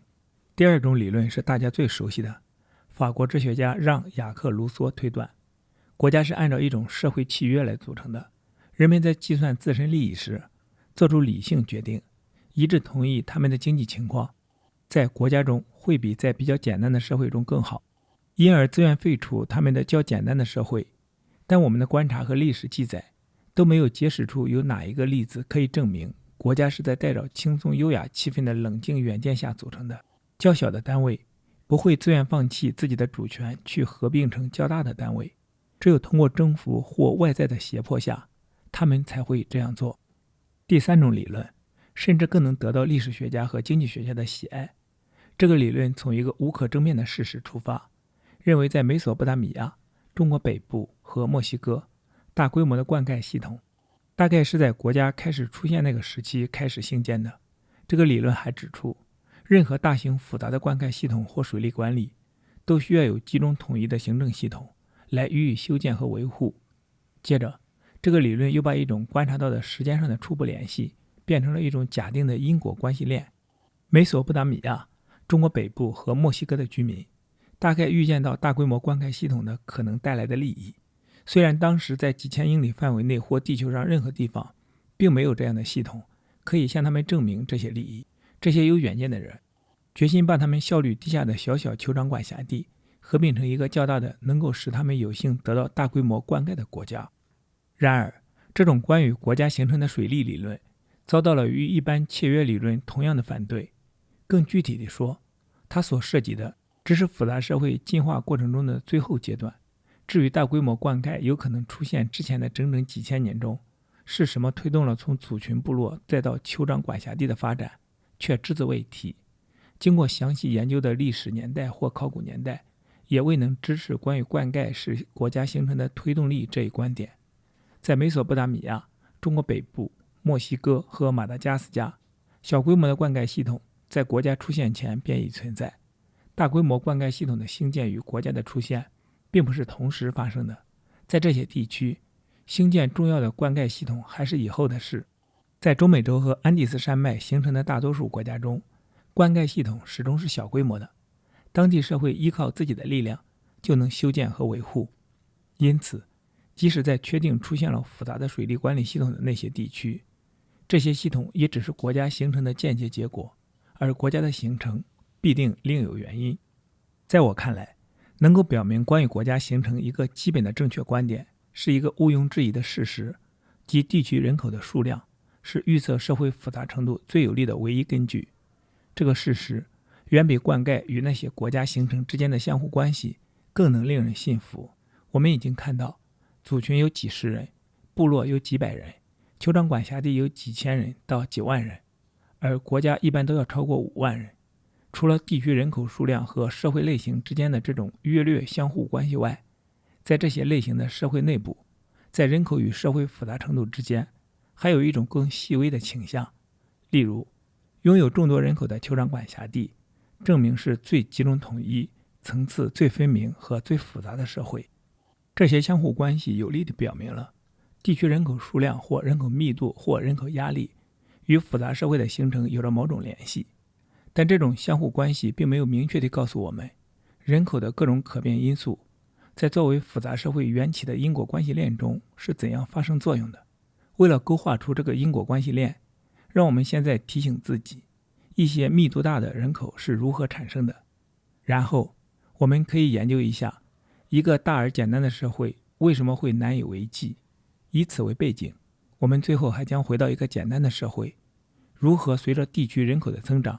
A: 第二种理论是大家最熟悉的，法国哲学家让·雅克·卢梭推断，国家是按照一种社会契约来组成的，人们在计算自身利益时做出理性决定，一致同意他们的经济情况在国家中会比在比较简单的社会中更好，因而自愿废除他们的较简单的社会。但我们的观察和历史记载都没有揭示出有哪一个例子可以证明国家是在带着轻松优雅气氛的冷静远见下组成的。较小的单位不会自愿放弃自己的主权去合并成较大的单位，只有通过征服或外在的胁迫下，他们才会这样做。第三种理论甚至更能得到历史学家和经济学家的喜爱。这个理论从一个无可争辩的事实出发，认为在美索不达米亚、中国北部和墨西哥，大规模的灌溉系统大概是在国家开始出现那个时期开始兴建的。这个理论还指出，任何大型复杂的灌溉系统或水利管理都需要有集中统一的行政系统来予以修建和维护。接着，这个理论又把一种观察到的时间上的初步联系变成了一种假定的因果关系链。美索不达米亚、中国北部和墨西哥的居民大概预见到大规模灌溉系统的可能带来的利益，虽然当时在几千英里范围内或地球上任何地方并没有这样的系统可以向他们证明这些利益。这些有远见的人决心把他们效率低下的小小酋长管辖地合并成一个较大的能够使他们有幸得到大规模灌溉的国家。然而，这种关于国家形成的水利理论遭到了与一般契约理论同样的反对。更具体地说，它所涉及的只是复杂社会进化过程中的最后阶段。至于大规模灌溉有可能出现之前的整整几千年中是什么推动了从族群部落再到酋长管辖地的发展，却只字未提。经过详细研究的历史年代或考古年代也未能支持关于灌溉是国家形成的推动力这一观点。在美索不达米亚、中国北部、墨西哥和马达加斯加，小规模的灌溉系统在国家出现前便已存在。大规模灌溉系统的兴建与国家的出现并不是同时发生的，在这些地区，兴建重要的灌溉系统还是以后的事。在中美洲和安第斯山脉形成的大多数国家中，灌溉系统始终是小规模的，当地社会依靠自己的力量就能修建和维护。因此，即使在确定出现了复杂的水利管理系统的那些地区，这些系统也只是国家形成的间接结果，而国家的形成必定另有原因。在我看来，能够表明关于国家形成一个基本的正确观点，是一个毋庸置疑的事实，即地区人口的数量是预测社会复杂程度最有力的唯一根据。这个事实远比灌溉与那些国家形成之间的相互关系更能令人信服。我们已经看到，族群有几十人，部落有几百人，酋长管辖地有几千人到几万人，而国家一般都要超过5万人。除了地区人口数量和社会类型之间的这种约略相互关系外，在这些类型的社会内部，在人口与社会复杂程度之间还有一种更细微的倾向。例如，拥有众多人口的酋长管辖地证明是最集中统一、层次最分明和最复杂的社会。这些相互关系有力地表明了地区人口数量或人口密度或人口压力与复杂社会的形成有着某种联系。但这种相互关系并没有明确地告诉我们，人口的各种可变因素在作为复杂社会缘起的因果关系链中是怎样发生作用的。为了勾画出这个因果关系链，让我们现在提醒自己，一些密度大的人口是如何产生的。然后，我们可以研究一下一个大而简单的社会为什么会难以为继。以此为背景，我们最后还将回到一个简单的社会如何随着地区人口的增长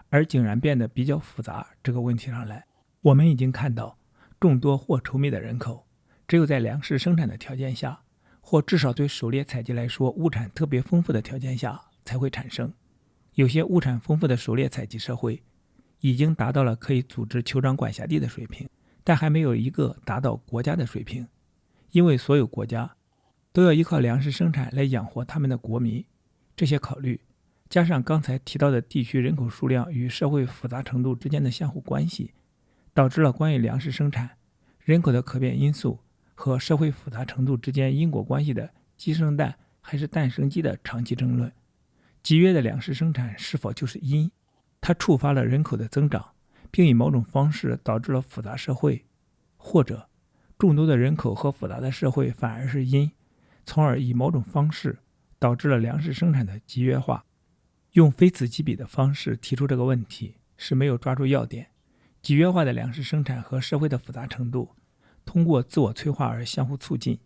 A: 而竟然变得比较复杂这个问题上来。我们已经看到，众多或稠密的人口只有在粮食生产的条件下，或至少对狩猎采集来说物产特别丰富的条件下才会产生。有些物产丰富的狩猎采集社会已经达到了可以组织酋长管辖地的水平，但还没有一个达到国家的水平，因为所有国家都要依靠粮食生产来养活他们的国民。这些考虑加上刚才提到的地区人口数量与社会复杂程度之间的相互关系，导致了关于粮食生产、人口的可变因素和社会复杂程度之间因果关系的鸡生蛋还是蛋生鸡的长期争论。集约的粮食生产是否就是因？它触发了人口的增长，并以某种方式导致了复杂社会，或者众多的人口和复杂的社会反而是因，从而以某种方式导致了粮食生产的集约化。用非此即彼的方式提出这个问题是没有抓住要点。集约化的粮食生产和社会的复杂程度通过自我催化而相互促进，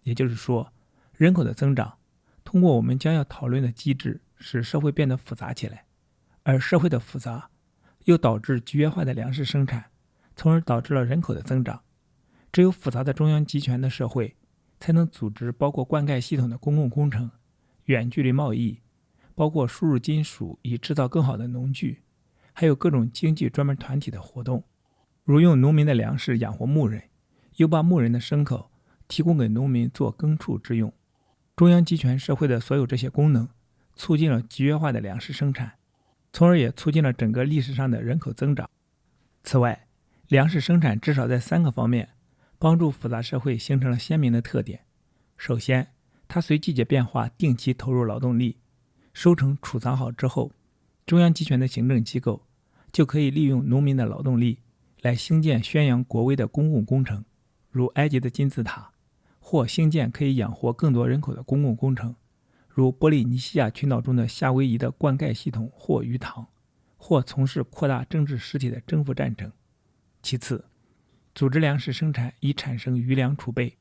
A: 也就是说，人口的增长通过我们将要讨论的机制使社会变得复杂起来，而社会的复杂又导致集约化的粮食生产，从而导致了人口的增长。只有复杂的中央集权的社会才能组织包括灌溉系统的公共工程、远距离贸易，包括输入金属以制造更好的农具，还有各种经济专门团体的活动，如用农民的粮食养活牧人，又把牧人的牲口提供给农民做牲畜之用。中央集权社会的所有这些功能促进了集约化的粮食生产，从而也促进了整个历史上的人口增长。此外，粮食生产至少在3个方面帮助复杂社会形成了鲜明的特点。首先，它随季节变化定期投入劳动力，收成储藏好之后，中央集权的行政机构就可以利用农民的劳动力来兴建宣扬国威的公共工程，如埃及的金字塔，或兴建可以养活更多人口的公共工程，如波利尼西亚群岛中的夏威夷的灌溉系统或鱼塘，或从事扩大政治实体的征服战争。其次，组织粮食生产以产生余粮储备，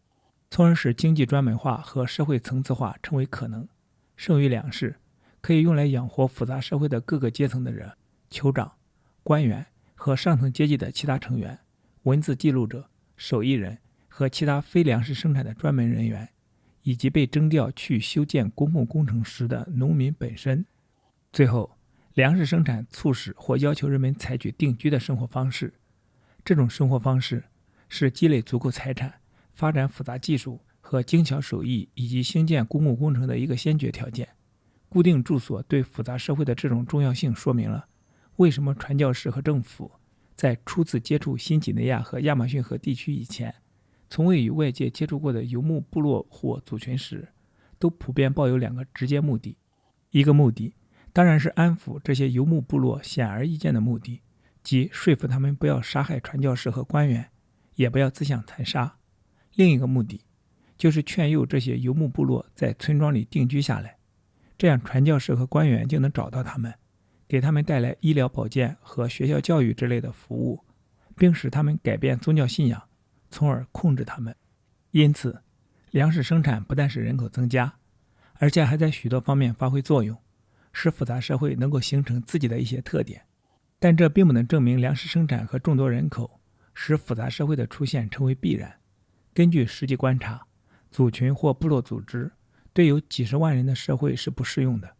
A: 从而使经济专门化和社会层次化成为可能。剩余粮食可以用来养活复杂社会的各个阶层的人，酋长、官员和上层阶级的其他成员，文字记录者、手艺人和其他非粮食生产的专门人员，以及被征调去修建公共工程时的农民本身。最后，粮食生产促使或要求人们采取定居的生活方式。这种生活方式是积累足够财产、发展复杂技术和精巧手艺以及兴建公共工程的一个先决条件。固定住所对复杂社会的这种重要性说明了为什么传教士和政府在初次接触新几内亚和亚马逊河地区以前，从未与外界接触过的游牧部落或族群时，都普遍抱有2个直接目的。一个目的当然是安抚这些游牧部落显而易见的目的，即说服他们不要杀害传教士和官员，也不要自相残杀。另一个目的就是劝诱这些游牧部落在村庄里定居下来，这样传教士和官员就能找到他们，给他们带来医疗保健和学校教育之类的服务，并使他们改变宗教信仰，从而控制他们。因此，粮食生产不但使人口增加，而且还在许多方面发挥作用，使复杂社会能够形成自己的一些特点。但这并不能证明粮食生产和众多人口使复杂社会的出现成为必然。根据实际观察，族群或部落组织对有几十万人的社会是不适用的，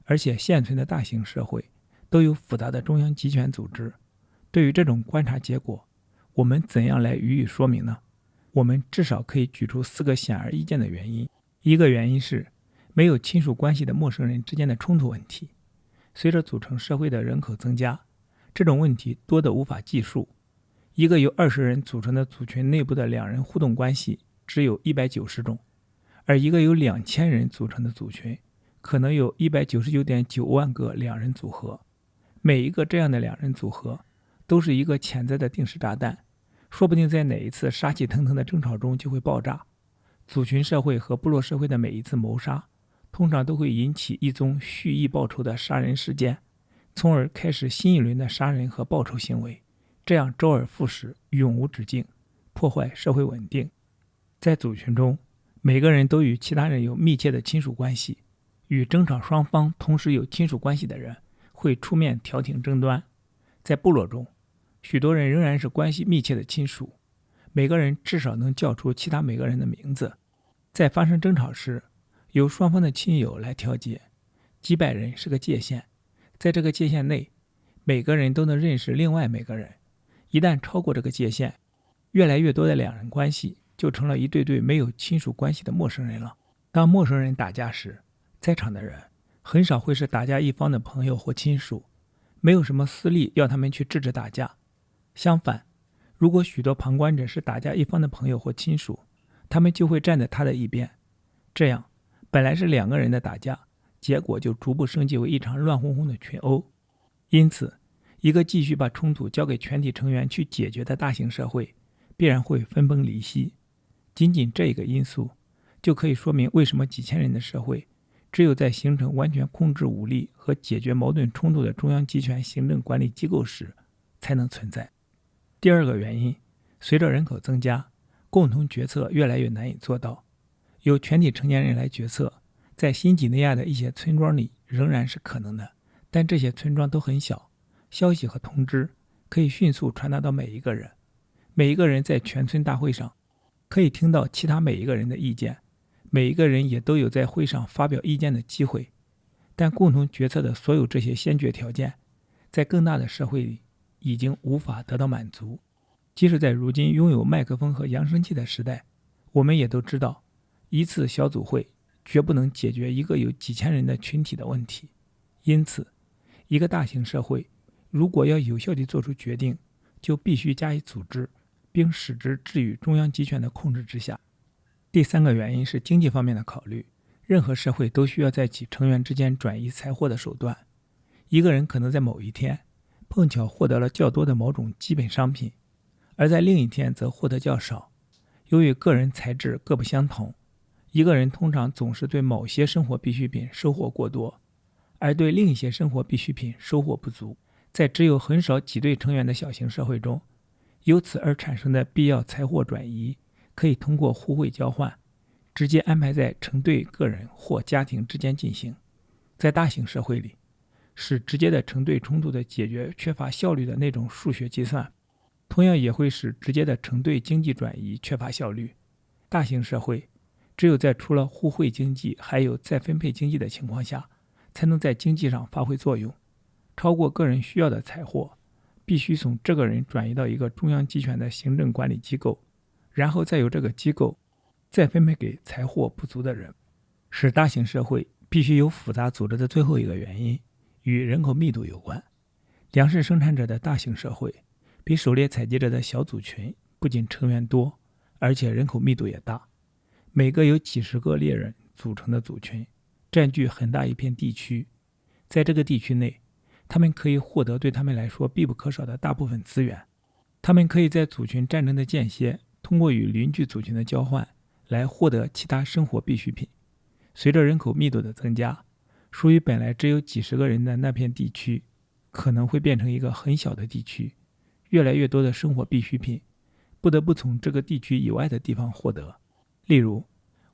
A: 而且现存的大型社会都有复杂的中央集权组织。对于这种观察结果，我们怎样来予以说明呢？我们至少可以举出4个显而易见的原因。一个原因是没有亲属关系的陌生人之间的冲突问题。随着组成社会的人口增加，这种问题多得无法计数。一个由20人组成的族群内部的2人互动关系只有190种，而一个由2000人组成的族群可能有 199.9万个2人组合。每一个这样的2人组合都是一个潜在的定时炸弹，说不定在哪一次杀气腾腾的争吵中就会爆炸。族群社会和部落社会的每一次谋杀通常都会引起一宗蓄意报仇的杀人事件，从而开始新一轮的杀人和报仇行为，这样周而复始，永无止境，破坏社会稳定。在族群中，每个人都与其他人有密切的亲属关系，与争吵双方同时有亲属关系的人会出面调停争端。在部落中，许多人仍然是关系密切的亲属，每个人至少能叫出其他每个人的名字。在发生争吵时，由双方的亲友来调解，几百人是个界限，在这个界限内，每个人都能认识另外每个人。一旦超过这个界限，越来越多的两人关系就成了一对对没有亲属关系的陌生人了。当陌生人打架时，在场的人很少会是打架一方的朋友或亲属，没有什么私利要他们去制止打架。相反，如果许多旁观者是打架一方的朋友或亲属，他们就会站在他的一边。这样，本来是两个人的打架，结果就逐步升级为一场乱哄哄的群殴。因此，一个继续把冲突交给全体成员去解决的大型社会，必然会分崩离析。仅仅这一个因素，就可以说明为什么几千人的社会，只有在形成完全控制武力和解决矛盾冲突的中央集权行政管理机构时，才能存在。第二个原因，随着人口增加，共同决策越来越难以做到。由全体成年人来决策，在新几内亚的一些村庄里仍然是可能的，但这些村庄都很小，消息和通知可以迅速传达到每一个人。每一个人在全村大会上可以听到其他每一个人的意见，每一个人也都有在会上发表意见的机会。但共同决策的所有这些先决条件，在更大的社会里已经无法得到满足。即使在如今拥有麦克风和扬声器的时代，我们也都知道，一次小组会绝不能解决一个有几千人的群体的问题。因此，一个大型社会如果要有效地做出决定，就必须加以组织，并使之置于中央集权的控制之下。第三个原因是经济方面的考虑。任何社会都需要在其成员之间转移财货的手段。一个人可能在某一天碰巧获得了较多的某种基本商品，而在另一天则获得较少。由于个人财质各不相同，一个人通常总是对某些生活必需品收获过多，而对另一些生活必需品收获不足。在只有很少几对成员的小型社会中，由此而产生的必要财货转移可以通过互惠交换直接安排在成对个人或家庭之间进行。在大型社会里，使直接的成对冲突的解决缺乏效率的那种数学计算，同样也会使直接的成对经济转移缺乏效率。大型社会只有在除了互惠经济还有再分配经济的情况下，才能在经济上发挥作用。超过个人需要的财货必须从这个人转移到一个中央集权的行政管理机构，然后再由这个机构再分配给财货不足的人。使大型社会必须有复杂组织的最后一个原因与人口密度有关。粮食生产者的大型社会比狩猎采集者的小组群不仅成员多，而且人口密度也大。每个由几十个猎人组成的组群占据很大一片地区，在这个地区内，他们可以获得对他们来说必不可少的大部分资源。他们可以在组群战争的间歇，通过与邻居组群的交换来获得其他生活必需品。随着人口密度的增加，属于本来只有几十个人的那片地区可能会变成一个很小的地区，越来越多的生活必需品不得不从这个地区以外的地方获得。例如，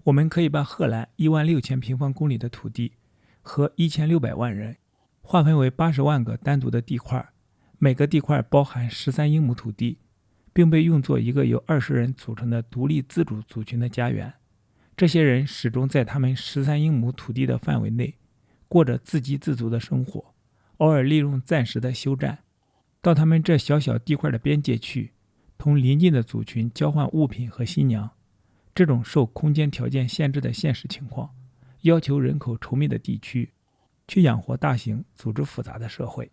A: 我们可以把荷兰16000平方公里的土地和1600万人划分为80万个单独的地块，每个地块包含13英亩土地，并被用作一个由20人组成的独立自主组群的家园。这些人始终在他们13英亩土地的范围内过着自给自足的生活，偶尔利用暂时的休战，到他们这小小地块的边界去，同邻近的组群交换物品和新娘。这种受空间条件限制的现实情况，要求人口稠密的地区去养活大型组织复杂的社会。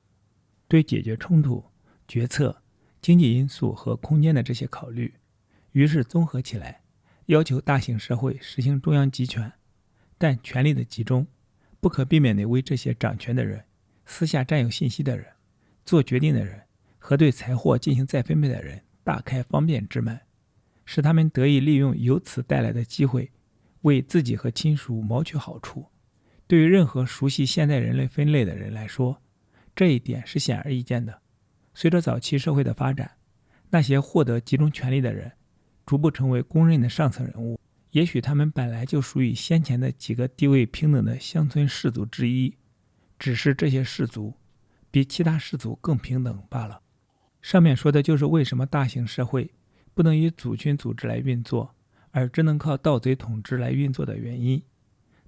A: 对解决冲突、决策、经济因素和空间的这些考虑，于是综合起来，要求大型社会实行中央集权，但权力的集中不可避免地为这些掌权的人、私下占有信息的人、做决定的人和对财货进行再分配的人大开方便之门，使他们得以利用由此带来的机会为自己和亲属谋取好处。对于任何熟悉现代人类分类的人来说，这一点是显而易见的。随着早期社会的发展，那些获得集中权力的人逐步成为公认的上层人物。也许他们本来就属于先前的几个地位平等的乡村氏族之一，只是这些氏族比其他氏族更平等罢了。上面说的就是为什么大型社会不能以组群组织来运作，而只能靠盗贼统治来运作的原因。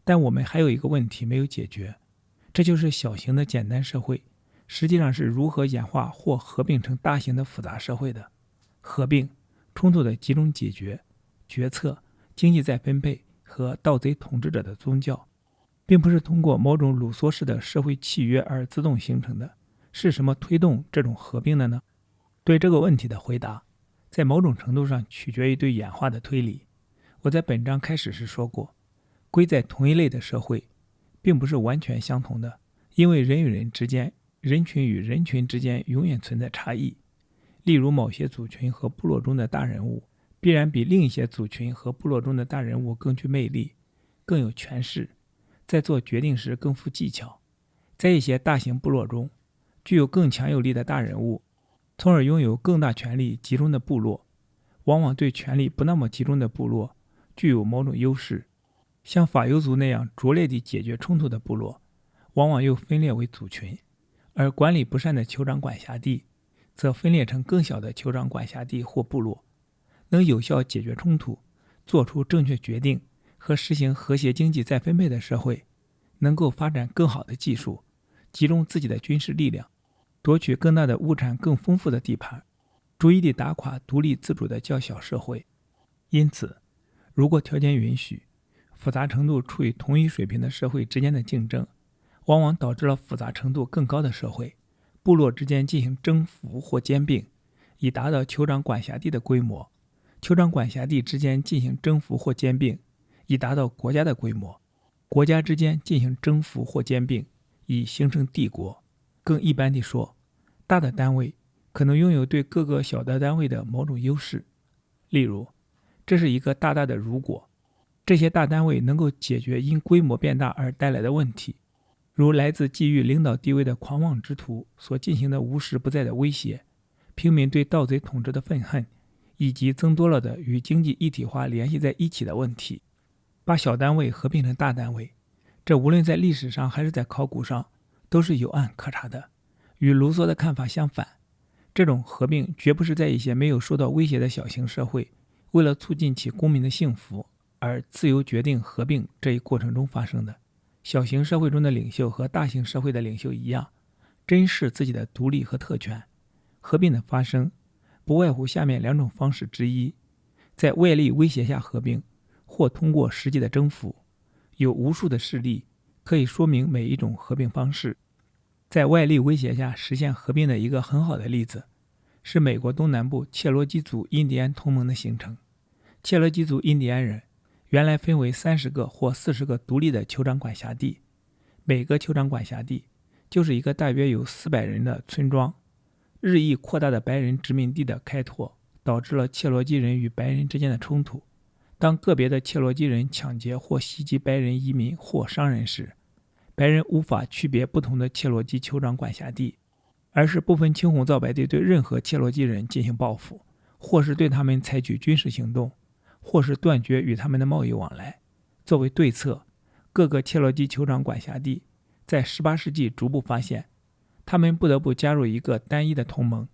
A: 但我们还有一个问题没有解决，这就是小型的简单社会实际上是如何演化或合并成大型的复杂社会的。合并、冲突的集中解决、决策、经济再分配和盗贼统治者的宗教，并不是通过某种鲁梭式的社会契约而自动形成的。是什么推动这种合并的呢？对这个问题的回答，在某种程度上取决于对演化的推理。我在本章开始时说过，归在同一类的社会并不是完全相同的，因为人与人之间、人群与人群之间永远存在差异。例如某些族群和部落中的大人物必然比另一些族群和部落中的大人物更具魅力，更有权势，在做决定时更富技巧。在一些大型部落中，具有更强有力的大人物，从而拥有更大权力集中的部落，往往对权力不那么集中的部落具有某种优势。像法尤族那样拙劣地解决冲突的部落，往往又分裂为族群，而管理不善的酋长管辖地则分裂成更小的酋长管辖地或部落。能有效解决冲突、做出正确决定和实行和谐经济再分配的社会，能够发展更好的技术，集中自己的军事力量，夺取更大的物产、更丰富的地盘，逐一地打垮独立自主的较小社会。因此，如果条件允许，复杂程度处于同一水平的社会之间的竞争，往往导致了复杂程度更高的社会。部落之间进行征服或兼并，以达到酋长管辖地的规模；酋长管辖地之间进行征服或兼并，以达到国家的规模；国家之间进行征服或兼并，以形成帝国。更一般地说，大的单位可能拥有对各个小的单位的某种优势。例如，这是一个大大的如果，这些大单位能够解决因规模变大而带来的问题，如来自觊觎领导地位的狂妄之徒所进行的无时不在的威胁，平民对盗贼统治的愤恨，以及增多了的与经济一体化联系在一起的问题。把小单位合并成大单位，这无论在历史上还是在考古上都是有案可查的。与卢梭的看法相反，这种合并绝不是在一些没有受到威胁的小型社会为了促进其公民的幸福而自由决定合并这一过程中发生的。小型社会中的领袖和大型社会的领袖一样，珍视自己的独立和特权。合并的发生不外乎下面两种方式之一：在外力威胁下合并，或通过实际的征服。有无数的事例可以说明每一种合并方式。在外力威胁下实现合并的一个很好的例子，是美国东南部切罗基族印第安同盟的形成。切罗基族印第安人原来分为30个或40个独立的酋长管辖地，每个酋长管辖地就是一个大约有400人的村庄。日益扩大的白人殖民地的开拓导致了切罗基人与白人之间的冲突。当个别的切罗基人抢劫或袭击白人移民或商人时，白人无法区别不同的切罗基酋长管辖地，而是不分青红皂白地对任何切罗基人进行报复，或是对他们采取军事行动，或是断绝与他们的贸易往来。作为对策，各个切罗基酋长管辖地在18世纪逐步发现，他们不得不加入一个单一的同盟。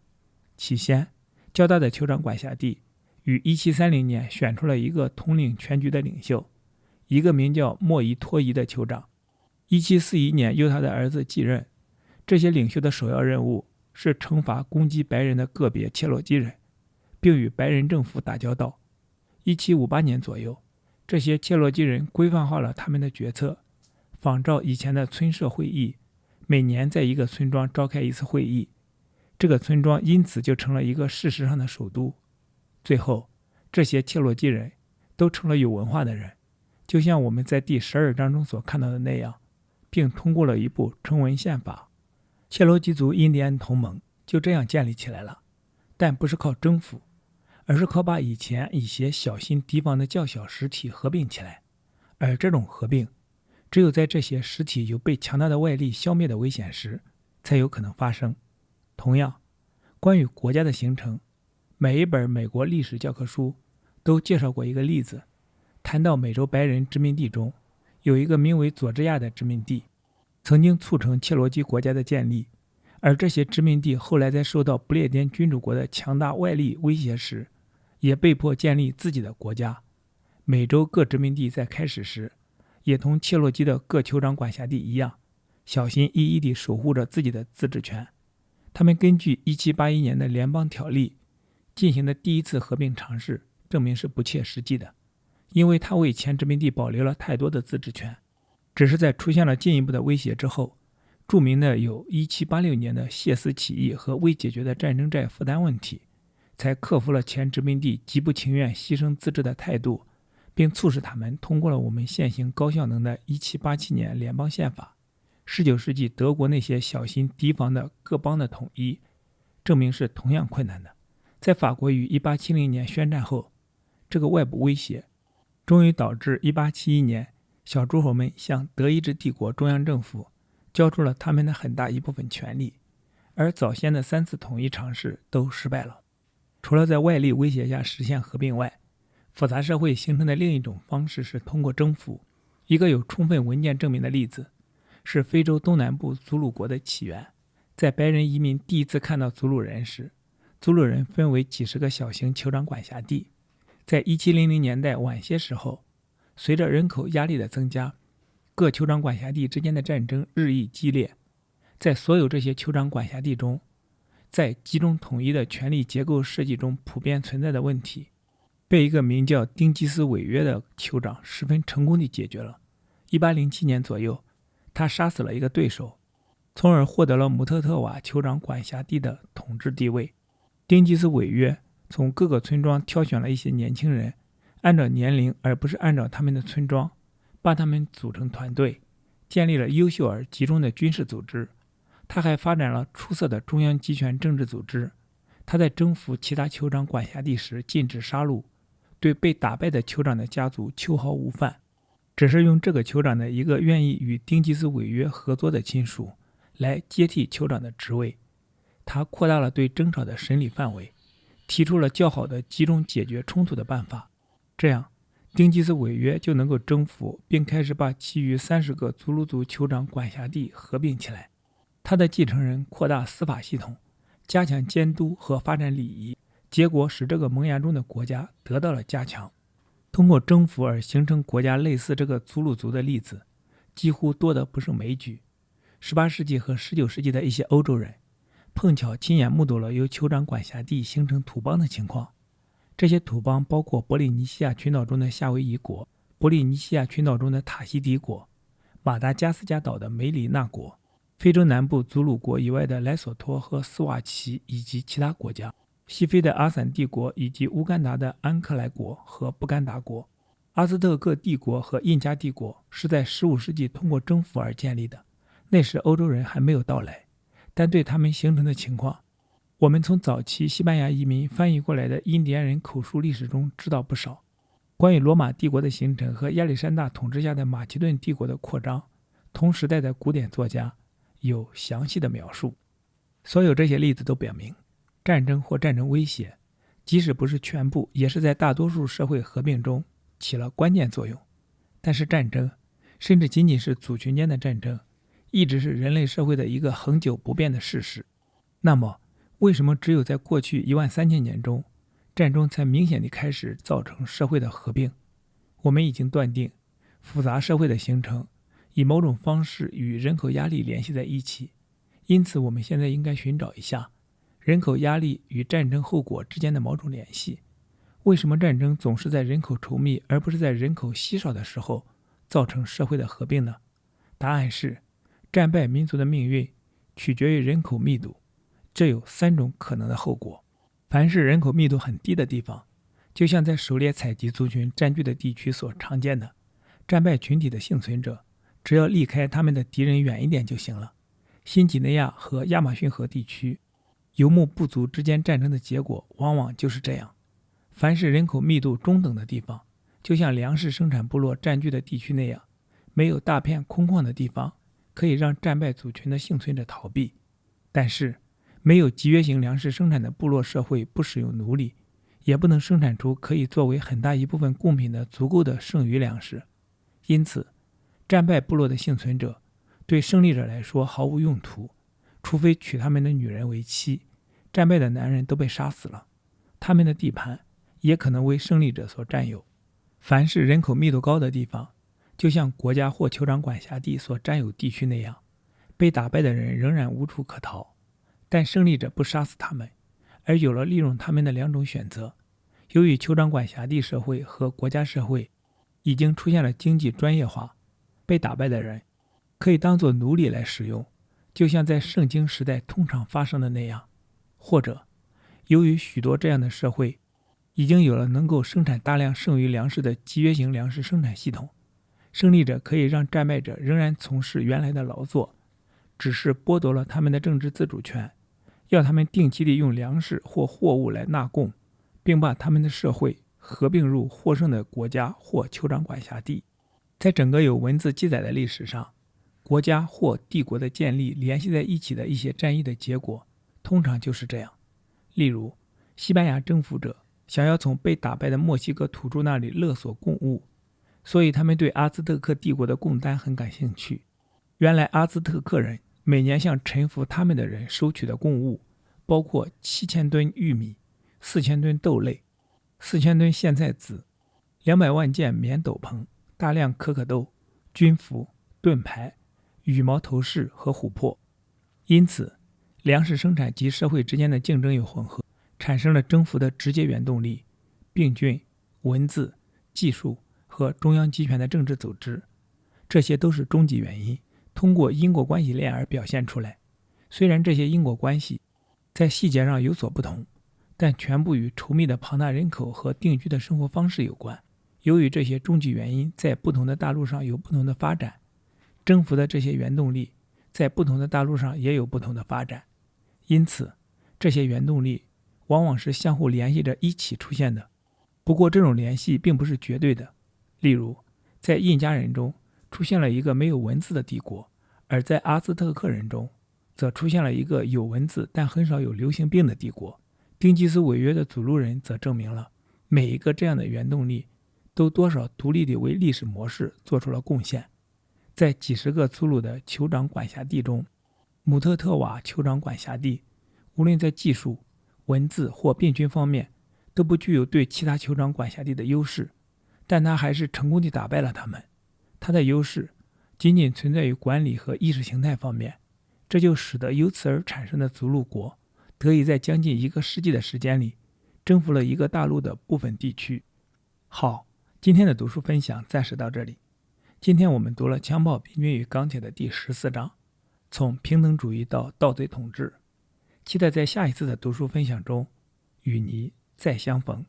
A: 起先，较大的酋长管辖地于1730年选出了一个统领全局的领袖，一个名叫莫伊托伊的酋长。1741年由他的儿子继任。这些领袖的首要任务是惩罚攻击白人的个别切罗基人，并与白人政府打交道。1758年左右，这些切罗基人规范化了他们的决策，仿照以前的村社会议，每年在一个村庄召开一次会议，这个村庄因此就成了一个事实上的首都。最后，这些切罗基人都成了有文化的人，就像我们在第12章中所看到的那样，并通过了一部成文宪法。切罗基族印第安同盟就这样建立起来了，但不是靠征服，而是靠把以前一些小心提防的较小实体合并起来。而这种合并只有在这些实体有被强大的外力消灭的危险时才有可能发生。同样，关于国家的形成，每一本美国历史教科书都介绍过一个例子。谈到美洲白人殖民地中有一个名为佐治亚的殖民地，曾经促成切罗基国家的建立，而这些殖民地后来在受到不列颠君主国的强大外力威胁时，也被迫建立自己的国家。美洲各殖民地在开始时也同切罗基的各酋长管辖地一样，小心翼翼地守护着自己的自治权。他们根据1781年的联邦条例进行的第一次合并尝试，证明是不切实际的，因为它为前殖民地保留了太多的自治权。只是在出现了进一步的威胁之后，著名的有1786年的谢斯起义和未解决的战争债负担问题，才克服了前殖民地极不情愿牺牲自治的态度，并促使他们通过了我们现行高效能的1787年联邦宪法。19世纪德国那些小心提防的各邦的统一，证明是同样困难的。在法国于1870年宣战后，这个外部威胁终于导致1871年小诸侯们向德意志帝国中央政府交出了他们的很大一部分权力，而早先的3次统一尝试都失败了。除了在外力威胁下实现合并外，复杂社会形成的另一种方式是通过征服。一个有充分文件证明的例子是非洲东南部祖鲁国的起源。在白人移民第一次看到祖鲁人时，祖鲁人分为几十个小型酋长管辖地。在1700年代晚些时候，随着人口压力的增加，各酋长管辖地之间的战争日益激烈。在所有这些酋长管辖地中，在集中统一的权力结构设计中普遍存在的问题，被一个名叫丁基斯韦约的酋长十分成功地解决了。1807年左右，他杀死了一个对手，从而获得了姆特特瓦酋长管辖地的统治地位。丁基斯韦约从各个村庄挑选了一些年轻人，按照年龄而不是按照他们的村庄，把他们组成团队，建立了优秀而集中的军事组织。他还发展了出色的中央集权政治组织。他在征服其他酋长管辖地时禁止杀戮，对被打败的酋长的家族秋毫无犯，只是用这个酋长的一个愿意与丁基斯韦约合作的亲属来接替酋长的职位。他扩大了对争吵的审理范围，提出了较好的集中解决冲突的办法。这样，丁基斯韦约就能够征服并开始把其余30个祖鲁族酋长管辖地合并起来。他的继承人扩大司法系统，加强监督和发展礼仪，结果使这个萌芽中的国家得到了加强。通过征服而形成国家类似这个祖鲁族的例子几乎多得不胜枚举。18世纪和19世纪的一些欧洲人碰巧亲眼目睹了由酋长管辖地形成土邦的情况。这些土邦包括波利尼西亚群岛中的夏威夷国、波利尼西亚群岛中的塔希提国、马达加斯加岛的梅里纳国、非洲南部祖鲁国以外的莱索托和斯瓦齐以及其他国家、西非的阿散帝国以及乌干达的安克莱国和布干达国。阿兹特克帝国和印加帝国是在15世纪通过征服而建立的，那时欧洲人还没有到来，但对他们形成的情况，我们从早期西班牙移民翻译过来的印第安人口述历史中知道不少。关于罗马帝国的形成和亚历山大统治下的马其顿帝国的扩张，同时代的古典作家有详细的描述。所有这些例子都表明，战争或战争威胁，即使不是全部，也是在大多数社会合并中起了关键作用。但是战争，甚至仅仅是族群间的战争，一直是人类社会的一个恒久不变的事实。那么，为什么只有在过去13000年中，战争才明显地开始造成社会的合并？我们已经断定，复杂社会的形成以某种方式与人口压力联系在一起。因此，我们现在应该寻找一下人口压力与战争后果之间的某种联系。为什么战争总是在人口稠密而不是在人口稀少的时候造成社会的合并呢？答案是，战败民族的命运取决于人口密度。这有3种可能的后果。凡是人口密度很低的地方，就像在狩猎采集族群占据的地区所常见的，战败群体的幸存者只要离开他们的敌人远一点就行了。新几内亚和亚马逊河地区游牧部族之间战争的结果往往就是这样。凡是人口密度中等的地方，就像粮食生产部落占据的地区那样，没有大片空旷的地方可以让战败族群的幸存者逃避。但是没有集约型粮食生产的部落社会不使用奴隶，也不能生产出可以作为很大一部分贡品的足够的剩余粮食。因此，战败部落的幸存者对胜利者来说毫无用途，除非娶他们的女人为妻。战败的男人都被杀死了，他们的地盘也可能为胜利者所占有。凡是人口密度高的地方，就像国家或酋长管辖地所占有地区那样，被打败的人仍然无处可逃，但胜利者不杀死他们，而有了利用他们的两种选择。由于酋长管辖地社会和国家社会已经出现了经济专业化，被打败的人可以当作奴隶来使用，就像在圣经时代通常发生的那样。或者由于许多这样的社会已经有了能够生产大量剩余粮食的集约型粮食生产系统，胜利者可以让战败者仍然从事原来的劳作，只是剥夺了他们的政治自主权，要他们定期地用粮食或货物来纳贡，并把他们的社会合并入获胜的国家或酋长管辖地。在整个有文字记载的历史上，国家或帝国的建立联系在一起的一些战役的结果通常就是这样。例如，西班牙征服者想要从被打败的墨西哥土著那里勒索贡物，所以他们对阿兹特克帝国的贡丹很感兴趣。原来阿兹特克人每年向臣服他们的人收取的贡物包括7000吨玉米、4000吨豆类、4000吨苋菜籽、200万件棉斗篷、大量可可豆、军服、盾牌、羽毛头饰和琥珀。因此，粮食生产及社会之间的竞争与混合产生了征服的直接原动力：病菌、文字、技术和中央集权的政治组织。这些都是终极原因，通过因果关系链而表现出来。虽然这些因果关系在细节上有所不同，但全部与稠密的庞大人口和定居的生活方式有关。由于这些终极原因在不同的大陆上有不同的发展，征服的这些原动力在不同的大陆上也有不同的发展。因此，这些原动力往往是相互联系着一起出现的。不过这种联系并不是绝对的。例如，在印加人中出现了一个没有文字的帝国，而在阿兹特克人中则出现了一个有文字但很少有流行病的帝国。丁吉斯违约的祖鲁人则证明了每一个这样的原动力都多少独立地为历史模式做出了贡献。在几十个粗鲁的酋长管辖地中，姆特特瓦酋长管辖地无论在技术、文字或病菌方面都不具有对其他酋长管辖地的优势，但他还是成功地打败了他们。他的优势仅仅存在于管理和意识形态方面，这就使得由此而产生的祖鲁国得以在将近1个世纪的时间里征服了一个大陆的部分地区。好，今天的读书分享暂时到这里。今天我们读了《枪炮、病菌与钢铁》的第14章，从平等主义到盗贼统治。期待在下一次的读书分享中与你再相逢。